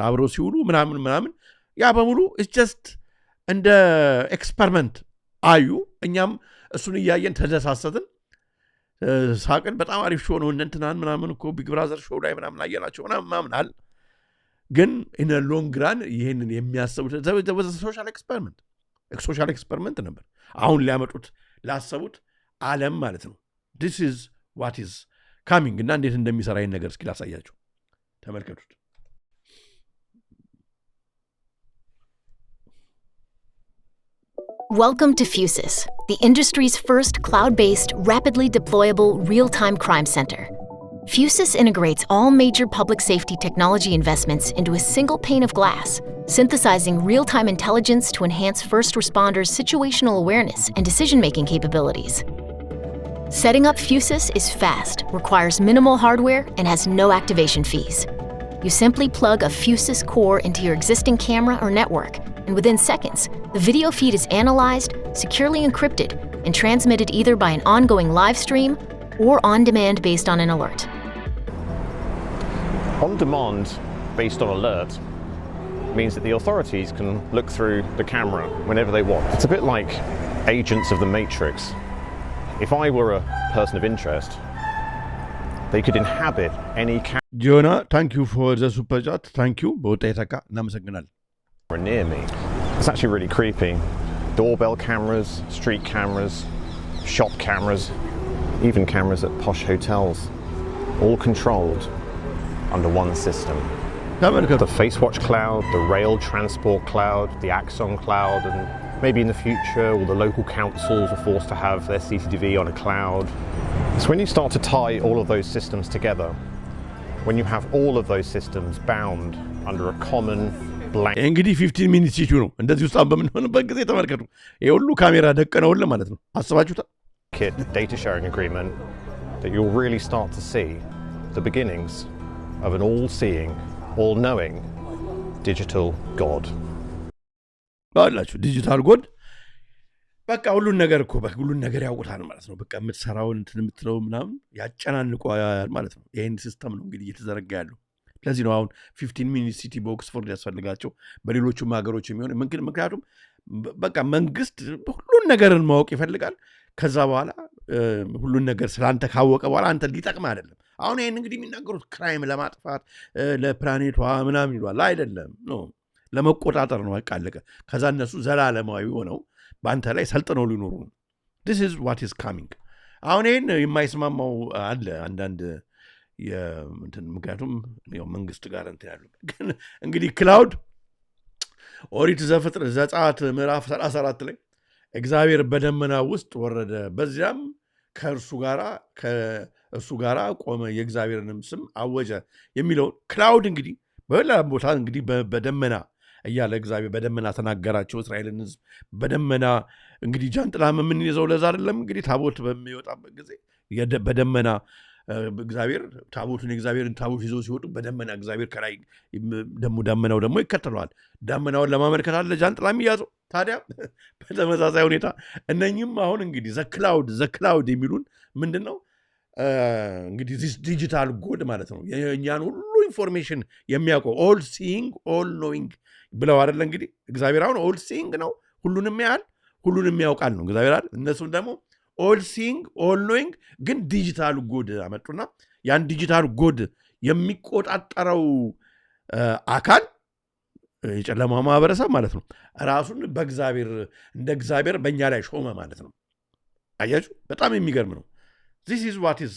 አብረው ሲውሉ ምናምን ያ በሙሉ ጀስት እንደ ኤክስፐሪመንት አዩ። እኛም እሱን እያየን ተደሳሰትን፣ ሳቅን። በጣም አሪፍ ሾው ነው እንትናን ምናምን እኮ ቢግ ብራዘር ሾው ላይ ምናምን አየናቸው ምናምን አለ። ግን ኢን ሎንግ ራን ይሄንን የሚያስቡት ሶሻል ኤክስፐሪመንት ነበር። አሁን ሊያመጡት ላሰቡት ዓለም ማለት ነው። ዲስ ኢዝ ዋት ኢዝ ካሚንግ እና እንዴት እንደሚሰራ ይህን ነገር እስኪ ላሳያችሁ፣ ተመልከቱት። Welcome to Fusus, the industry's first cloud-based, rapidly deployable, real-time crime center. Fusus integrates all major public safety technology investments into a single pane of glass, synthesizing real-time intelligence to enhance first responders' situational awareness and decision-making capabilities. Setting up Fusus is fast, requires minimal hardware, and has no activation fees. You simply plug a Fusus core into your existing camera or network, and within seconds, the video feed is analyzed, securely encrypted, and transmitted either by an ongoing live stream or on demand based on an alert. On demand based on alert means that the authorities can look through the camera whenever they want. It's a bit like agents of the Matrix. If I were a person of interest, they could inhabit any Jonah, thank you for the super chat. Thank you. Near me. It's actually really creepy. Doorbell cameras, street cameras, shop cameras. even cameras at posh hotels, all controlled under one system. The FaceWatch cloud, the rail transport cloud, the Axon cloud, and maybe in the future all the local councils are forced to have their CCTV on a cloud. So when you start to tie all of those systems together, when you have all of those systems bound under a common blanket... እንግዲህ 15 ሚኒት ሲቹ ነው እንደዚህ ውስጥ በምንሆንበት ጊዜ ተመልከቱ ይሄ ሁሉ ካሜራ ደቀነውል ማለት ነው አስባችሁታ data sharing agreement that you'll really start to see the beginnings of an all-seeing, all-knowing digital God. ባላችሁ ዲጂታል ጎድ በቃ ሁሉን ነገር እኮ ሁሉን ነገር ያውቁታል ማለት ነው በቃ የምትሰራውን እንትን የምትለው ምናምን ያጨናንቋል ማለት ነው ይሄን ሲስተም ነው እንግዲህ እየተዘረጋ ያለው ለዚህ ነው አሁን 15 ሚኒት ሲቲ በኦክስፎርድ ያስፈልጋቸው በሌሎችም ሀገሮች የሚሆን ምክንያቱም በቃ መንግስት ሁሉን ነገርን ማወቅ ይፈልጋል ከዛ በኋላ ሁሉን ነገር ስላንተ ካወቀ በኋላ አንተ ሊጠቅም አይደለም አሁን ይሄን እንግዲህ የሚናገሩት ክራይም ለማጥፋት ለፕላኔቷ ምናምን ይሏል አይደለም ነው ለመቆጣጠር ነው በቃ አለቀ ከዛ እነሱ ዘላለማዊ ሆነው በአንተ ላይ ሰልጥነው ሊኖሩ ነው this is what is coming አሁን ይሄን የማይስማማው አለ አንዳንድ ምክንያቱም መንግስት ጋር እንትን ያሉ ግን እንግዲህ ክላውድ ኦሪት ዘፍጥረት ዘጸአት ምዕራፍ 34 ላይ እግዚአብሔር በደመና ውስጥ ወረደ በዚያም ከእርሱ ጋራ ቆመ የእግዚአብሔርንም ስም አወጀ የሚለው ክላውድ እንግዲህ በሌላ ቦታ እንግዲህ በደመና እያለ እግዚአብሔር በደመና ተናገራቸው እስራኤልን ህዝብ በደመና እንግዲህ ጃንጥላ ምን ይዘው ለዛ አይደለም እንግዲህ ታቦት በሚወጣበት ጊዜ በደመና እግዚአብሔር ታቦቱን የእግዚአብሔርን ታቦት ይዘው ሲወጡ በደመና እግዚአብሔር ከላይ ደመናው ደግሞ ይከተለዋል ደመናውን ለማመልከት አለ ጃንጥላ የሚያዘው ታዲያ በተመሳሳይ ሁኔታ እነኚህም አሁን እንግዲህ ዘክላውድ የሚሉን ምንድነው እንግዲህ this digital good ማለት ነው የኛን ሁሉ ኢንፎርሜሽን የሚያውቀው all seeing all knowing ብለው አይደል እንግዲህ እግዚአብሔር አሁን all seeing ነው ሁሉንም ያያል ሁሉንም ያውቃል ነው እግዚአብሔር አይደል እነሱም ደግሞ all seeing all knowing ግን digital good አመጡና ያን digital good የሚቆጣጠረው አካል የጨለማው ማህበረሰብ ማለት ነው ራሱን በእግዚአብሔር እንደ እግዚአብሔር በእኛ ላይ ሾመ ማለት ነው አያችሁ በጣም የሚገርም ነው this is what is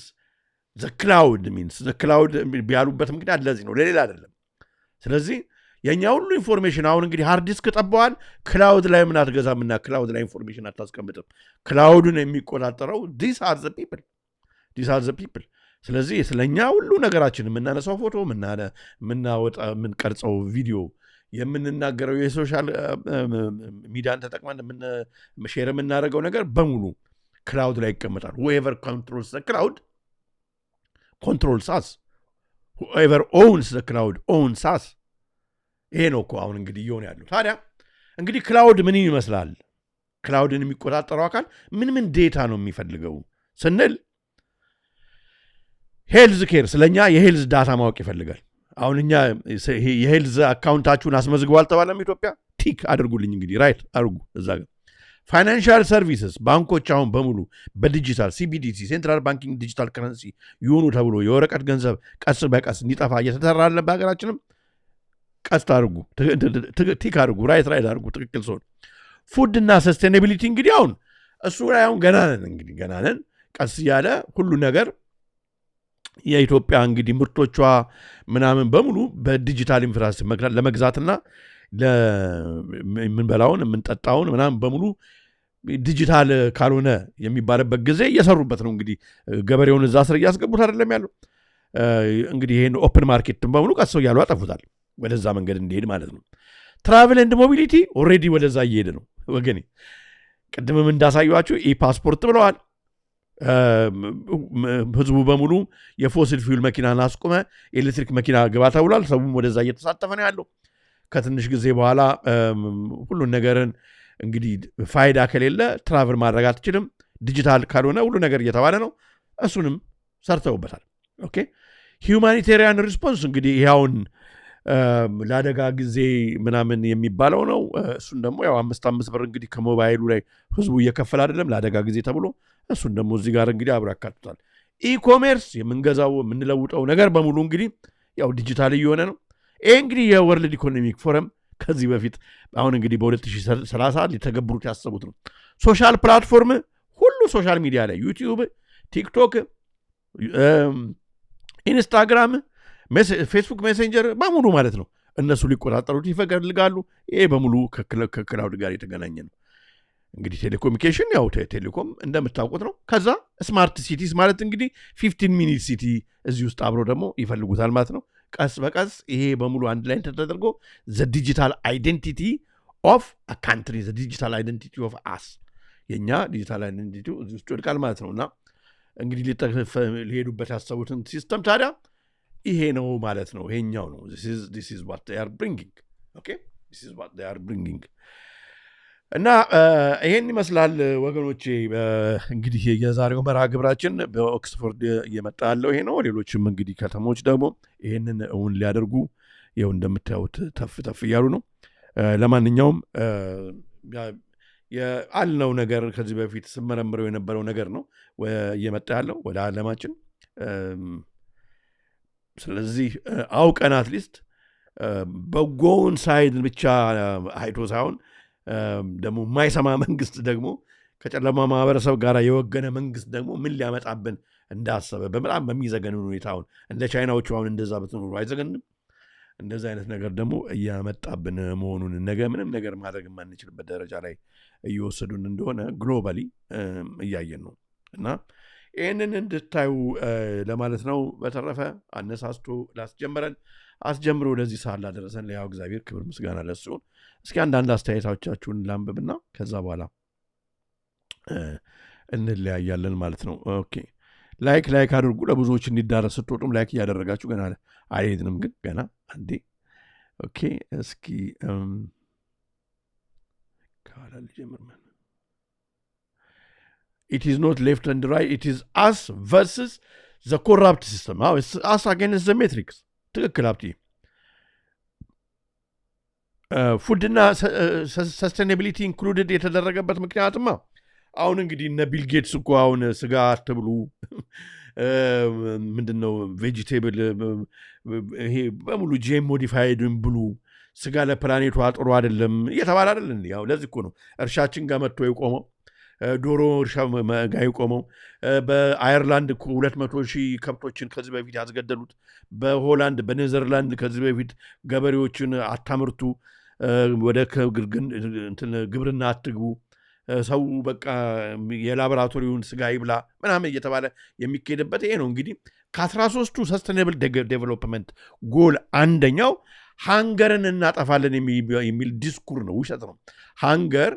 the cloud means the cloud ቢያሉበት ምክንያት ለዚህ ነው ለሌላ አይደለም ስለዚህ የኛ ሁሉ ኢንፎርሜሽን አሁን እንግዲህ ሃርድ ዲስክ ተጠባዋል ክላውድ ላይ ምን አትገዛምና ክላውድ ላይ ኢንፎርሜሽን አታስቀምጥም ክላውድን የሚቆጣጠረው these are the people ስለዚህ ስለኛ ሁሉ ነገራችን የምናነሳው ፎቶ ምናወጣ ምንቀርጸው ቪዲዮ የምንናገረው የሶሻል ሚዲያን ተጠቅመን ሼር የምናደርገው ነገር በሙሉ ክላውድ ላይ ይቀመጣል whoever controls the cloud controls us whoever owns the cloud owns us ይሄ ነው እኮ አሁን እንግዲህ እየሆነ ያለው ታዲያ እንግዲህ ክላውድ ምን ይመስላል ክላውድን የሚቆጣጠረው አካል ምን ዴታ ነው የሚፈልገው ስንል ሄልዝ ኬር ስለኛ የሄልዝ ዳታ ማወቅ ይፈልጋል አሁን እኛ የሄልዝ አካውንታችሁን አስመዝግቧል ተባለም ኢትዮጵያ ቲክ አድርጉልኝ እንግዲህ ራይት አድርጉ እዛ ጋር ፋይናንሻል ሰርቪስስ ባንኮች አሁን በሙሉ በዲጂታል ሲቢዲሲ ሴንትራል ባንኪንግ ዲጂታል ከረንሲ ይሆኑ ተብሎ የወረቀት ገንዘብ ቀስ በቀስ እንዲጠፋ እየተሰራ ያለ በሀገራችንም ቀስ አድርጉ ቲክ አድርጉ ራይት አድርጉ ትክክል ሰው ፉድ እና ሰስቴናቢሊቲ እንግዲህ አሁን እሱ ላይ አሁን ገና ነን ቀስ ያለ ሁሉ ነገር የኢትዮጵያ እንግዲህ ምርቶቿ ምናምን በሙሉ በዲጂታል ኢንፍራስትራክቸር ለመግዛትና ለምንበላውን ምንጠጣውን ምናምን በሙሉ ዲጂታል ካልሆነ የሚባልበት ጊዜ እየሰሩበት ነው እንግዲህ ገበሬውን እዛ ስር እያስገቡት አይደለም ያለው እንግዲህ ይሄን ኦፕን ማርኬትን በሙሉ ቀሰው ያሉ አጠፉታል ወደዛ መንገድ እንዲሄድ ማለት ነው ትራቨል ኤንድ ሞቢሊቲ ኦሬዲ ወደዛ እየሄደ ነው ወገኔ ቅድምም እንዳሳዩአችሁ ፓስፖርት ብለዋል ህዝቡ በሙሉ የፎሲል ፊውል መኪናን አስቆመ ኤሌክትሪክ መኪና ግባ ተብሏል ሰውም ወደዛ እየተሳተፈ ነው ያለው ከትንሽ ጊዜ በኋላ ሁሉን ነገርን እንግዲህ ፋይዳ ከሌለ ትራቨል ማድረግ አትችልም ዲጂታል ካልሆነ ሁሉ ነገር እየተባለ ነው እሱንም ሰርተውበታል ኦኬ ሁማኒቴሪያን ሪስፖንስ እንግዲህ ይሄውን ለአደጋ ጊዜ ምናምን የሚባለው ነው እሱን ደግሞ ያው 5 ብር እንግዲህ ከሞባይሉ ላይ ህዝቡ እየከፈለ አይደለም ለአደጋ ጊዜ ተብሎ እሱን ደግሞ እዚህ ጋር እንግዲህ አብሮ ያካትታል ኢኮሜርስ የምንገዛው የምንለውጠው ነገር በሙሉ እንግዲህ ያው ዲጂታል እየሆነ ነው ይሄ እንግዲህ የወርልድ ኢኮኖሚክ ፎረም ከዚህ በፊት አሁን እንግዲህ በ2030 ሊተገብሩት ያሰቡት ነው ሶሻል ፕላትፎርም ሁሉ ሶሻል ሚዲያ ላይ ዩቲዩብ ቲክቶክ፣ ኢንስታግራም፣ ፌስቡክ ሜሴንጀር በሙሉ ማለት ነው እነሱ ሊቆጣጠሩት ይፈልጋሉ። ይሄ በሙሉ ከክላውድ ጋር የተገናኘ ነው። እንግዲህ ቴሌኮሙኒኬሽን ያው ቴሌኮም እንደምታውቁት ነው። ከዛ ስማርት ሲቲስ ማለት እንግዲህ 15 ሚኒት ሲቲ እዚህ ውስጥ አብሮ ደግሞ ይፈልጉታል ማለት ነው። ቀስ በቀስ ይሄ በሙሉ አንድ ላይ ተደርጎ ዘ ዲጂታል አይደንቲቲ ኦፍ አ ካንትሪ ዘ ዲጂታል አይደንቲቲ ኦፍ አስ የኛ ዲጂታል አይደንቲቲ እዚህ ውስጥ ይወድቃል ማለት ነውና እንግዲህ ሊሄዱበት ያሰቡትን ሲስተም ታዲያ ይሄ ነው ማለት ነው። ይሄኛው ነው this is what they are bringing okay this is what they are bringing እና ይሄን ይመስላል ወገኖቼ። እንግዲህ የዛሬው መርሃ ግብራችን በኦክስፎርድ እየመጣ ያለው ይሄ ነው። ሌሎችም እንግዲህ ከተሞች ደግሞ ይሄንን እውን ሊያደርጉ ይኸው እንደምታዩት ተፍ እያሉ ነው። ለማንኛውም ያልነው ነገር ከዚህ በፊት ስመረምረው የነበረው ነገር ነው እየመጣ ያለው ወደ ዓለማችን። ስለዚህ አውቀን አትሊስት በጎውን ሳይድ ብቻ አይቶ ሳይሆን ደግሞ የማይሰማ መንግስት ደግሞ ከጨለማ ማህበረሰብ ጋር የወገነ መንግስት ደግሞ ምን ሊያመጣብን እንዳሰበ በጣም በሚዘገንን ሁኔታውን እንደ ቻይናዎቹ አሁን እንደዛ ብትኖሩ አይዘገንም። እንደዚህ አይነት ነገር ደግሞ እያመጣብን መሆኑን ነገ ምንም ነገር ማድረግ የማንችልበት ደረጃ ላይ እየወሰዱን እንደሆነ ግሎባሊ እያየን ነው እና ይህንን እንድታዩ ለማለት ነው። በተረፈ አነሳስቶ ላስጀመረን አስጀምሮ ወደዚህ ሰዓት ላደረሰን ለያው እግዚአብሔር ክብር ምስጋና ለሱ ይሁን። እስኪ አንዳንድ አስተያየቶቻችሁን ላንብብና ከዛ በኋላ እንለያያለን ማለት ነው። ኦኬ ላይክ አድርጉ። ለብዙዎች እንዲዳረስ ስትወጡም ላይክ እያደረጋችሁ ገና አይሄድንም ግን ገና አንዴ ኦኬ እስኪ ካላ ልጀምር ማለት it is not left and right, it is us versus the corrupt system. Now it's us against the matrix. ትክክል ሀብቲ ፉድና ሰስቴናቢሊቲ ኢንክሉድድ የተደረገበት ምክንያትማ አሁን እንግዲህ እነ ቢል ጌትስ እኮ አሁን ስጋ አትብሉ ምንድነው ቬጂቴብል ይሄ በሙሉ ጄም ሞዲፋይድን ብሉ ስጋ ለፕላኔቱ ጥሩ አይደለም እየተባለ አይደል? ያው ለዚህ እኮ ነው እርሻችን ጋር መጥቶ የቆመው ዶሮ እርሻ ጋር የቆመው። በአየርላንድ 200,000 ከብቶችን ከዚህ በፊት ያስገደሉት። በሆላንድ በኔዘርላንድ ከዚህ በፊት ገበሬዎችን አታምርቱ፣ ወደ ግብርና አትግቡ፣ ሰው በቃ የላቦራቶሪውን ስጋ ይብላ ምናምን እየተባለ የሚካሄድበት ይሄ ነው። እንግዲህ ከ13ቱ ሰስተይነብል ዴቨሎፕመንት ጎል አንደኛው ሃንገርን እናጠፋለን የሚል ዲስኩር ነው። ውሸት ነው። ሃንገር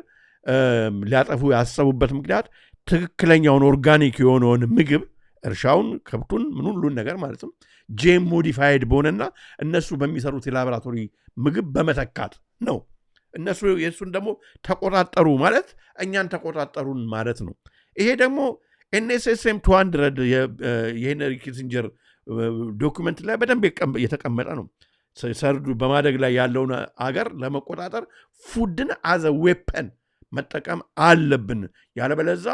ሊያጠፉ ያሰቡበት ምክንያት ትክክለኛውን ኦርጋኒክ የሆነውን ምግብ እርሻውን፣ ከብቱን፣ ምን ሁሉን ነገር ማለትም ጄም ሞዲፋይድ በሆነና እነሱ በሚሰሩት የላቦራቶሪ ምግብ በመተካት ነው። እነሱ የእሱን ደግሞ ተቆጣጠሩ ማለት እኛን ተቆጣጠሩን ማለት ነው። ይሄ ደግሞ NSSM 200 የሄንሪ ኪሲንጀር ዶኩመንት ላይ በደንብ የተቀመጠ ነው። ሰርዱ በማደግ ላይ ያለውን አገር ለመቆጣጠር ፉድን አዘ ዌፐን መጠቀም አለብን። ያለበለዛ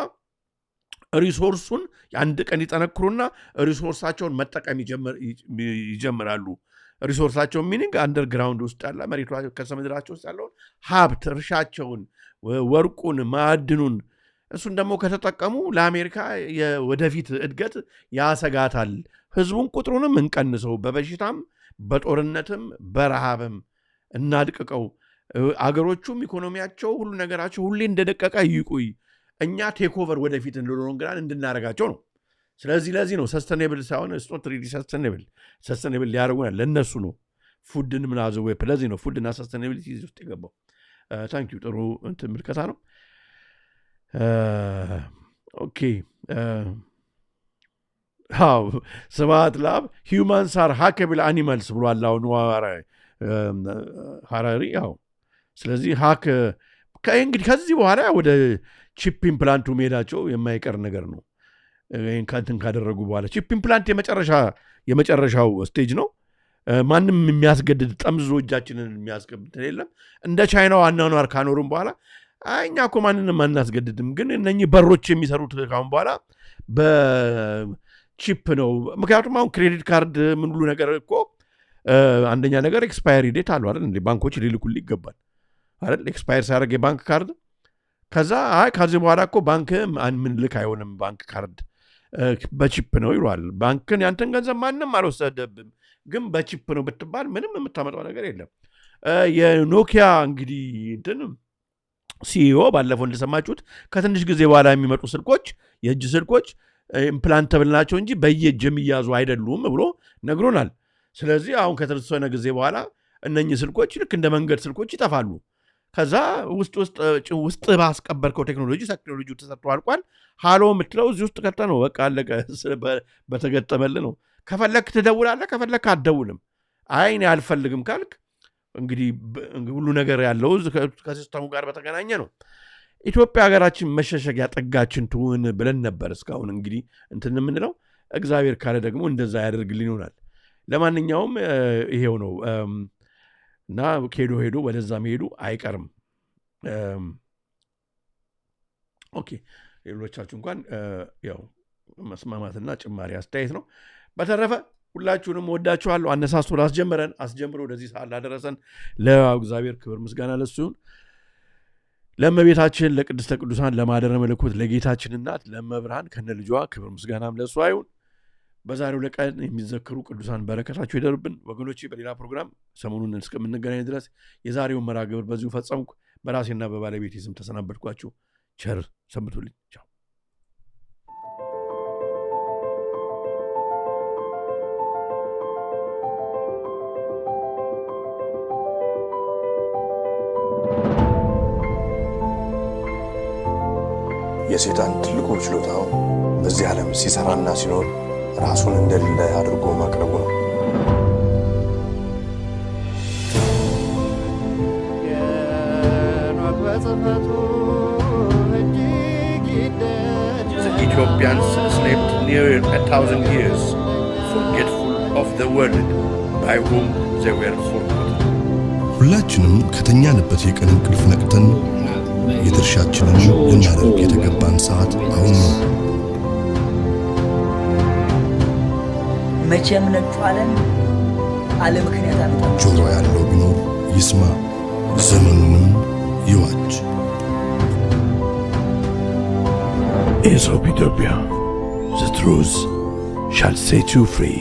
ሪሶርሱን አንድ ቀን ይጠነክሩና ሪሶርሳቸውን መጠቀም ይጀምራሉ። ሪሶርሳቸውን ሚኒንግ አንደርግራውንድ ውስጥ ያለ መሬቷ ከሰምድራቸው ውስጥ ያለውን ሀብት፣ እርሻቸውን፣ ወርቁን፣ ማዕድኑን እሱን ደግሞ ከተጠቀሙ ለአሜሪካ የወደፊት እድገት ያሰጋታል። ህዝቡን ቁጥሩንም እንቀንሰው፣ በበሽታም በጦርነትም በረሃብም እናድቅቀው፣ አገሮቹም ኢኮኖሚያቸው ሁሉ ነገራቸው ሁሌ እንደደቀቀ ይቆይ፣ እኛ ቴክኦቨር ወደፊት እንድንሆን እንድናረጋቸው ነው። ስለዚህ ለዚህ ነው ሰስተኔብል ሳይሆን ስቶት ሪሊ ሰስተኔብል ሊያደርጉናል ለእነሱ ነው። ፉድን ምናዘ ዌፕ ለዚህ ነው ፉድና ሰስተኔቢሊቲ ውስጥ የገባው። ታንኪዩ ጥሩ እንትን ምልከታ ነው። ኦኬ ስብሐት ለአብ ሂውማንስ አር ሃከብል አኒማልስ ብሏል አሁን ሀራሪ። ያው ስለዚህ ሀክ እንግዲህ ከዚህ በኋላ ወደ ቺፕ ኢምፕላንቱ መሄዳቸው የማይቀር ነገር ነው። ይህን ከንትን ካደረጉ በኋላ ቺፕ ኢምፕላንት የመጨረሻው ስቴጅ ነው። ማንም የሚያስገድድ ጠምዞ እጃችንን የሚያስገብት የለም። እንደ ቻይናው አኗኗር ካኖሩም በኋላ እኛ እኮ ማንንም አናስገድድም፣ ግን እነኚህ በሮች የሚሰሩት ካሁን በኋላ በቺፕ ነው። ምክንያቱም አሁን ክሬዲት ካርድ ምን ሁሉ ነገር እኮ አንደኛ ነገር ኤክስፓየሪ ዴት አሉ አይደል? ባንኮች ሊልኩል ይገባል አይደል? ኤክስፓየር ሲያደርግ የባንክ ካርድ ከዛ ከዚህ በኋላ እኮ ባንክ ምን ልክ አይሆንም ባንክ ካርድ በቺፕ ነው ይሏል። ባንክን ያንተን ገንዘብ ማንም አልወሰደብም፣ ግን በቺፕ ነው ብትባል ምንም የምታመጣው ነገር የለም። የኖኪያ እንግዲህ እንትንም ሲኢኦ ባለፈው እንደሰማችሁት ከትንሽ ጊዜ በኋላ የሚመጡ ስልኮች የእጅ ስልኮች ኢምፕላንተብል ናቸው እንጂ በየእጅ የሚያዙ አይደሉም ብሎ ነግሮናል። ስለዚህ አሁን ከተወሰነ ጊዜ በኋላ እነኚህ ስልኮች ልክ እንደ መንገድ ስልኮች ይጠፋሉ። ከዛ ውስጥ ባስቀበርከው ቴክኖሎጂ ተሰርቶ አልቋል። ሃሎ የምትለው እዚህ ውስጥ ከተ ነው በቃ አለቀ። በተገጠመልህ ነው። ከፈለክ ትደውላለህ፣ ከፈለክ አትደውልም። አይ እኔ አልፈልግም ካልክ እንግዲህ ሁሉ ነገር ያለው ከሲስተሙ ጋር በተገናኘ ነው። ኢትዮጵያ ሀገራችን መሸሸጊያ ጠጋችን ትሁን ብለን ነበር እስካሁን እንግዲህ እንትን የምንለው። እግዚአብሔር ካለ ደግሞ እንደዛ ያደርግልን ይሆናል። ለማንኛውም ይሄው ነው እና ሄዶ ወደዛ መሄዱ አይቀርም። ኦኬ ሌሎቻችሁ እንኳን ያው መስማማትና ጭማሪ አስተያየት ነው። በተረፈ ሁላችሁንም ወዳችኋለሁ። አነሳስቶ አስጀምሮ ወደዚህ ሰዓት ላደረሰን ለእግዚአብሔር ክብር ምስጋና ለሱ ይሁን። ለእመቤታችን ለቅድስተ ቅዱሳን ለማደረ መለኮት ለጌታችን እናት ለእመብርሃን ከነ ልጇ ክብር ምስጋናም ለሱ ይሁን። በዛሬው ለቀን የሚዘክሩ ቅዱሳን በረከታቸው ይደርብን። ወገኖቼ በሌላ ፕሮግራም ሰሞኑን እስከምንገናኝ ድረስ የዛሬውን መርሐ ግብር በዚሁ ፈጸምኩ። በራሴና በባለቤቴ ስም ተሰናበትኳችሁ። ቸር ሰንብቱልኝ። ቻው። የሰይጣን ትልቁ ችሎታው በዚህ ዓለም ሲሰራና ሲኖር ራሱን እንደሌለ አድርጎ ማቅረቡ ነው። The Ethiopians slept near 1,000 years, forgetful of the world by whom they were forgotten. ሁላችንም ከተኛንበት የቀን እንቅልፍ ነቅተን የድርሻችንን ልናደርግ የተገባን ሰዓት አሁን ነው። መቼም ነጩ ዓለም አለ ምክንያት አመጣ። ጆሮ ያለው ቢኖር ይስማ፣ ዘመኑንም ይዋጅ። Aesop Ethiopia, the truth shall set you free.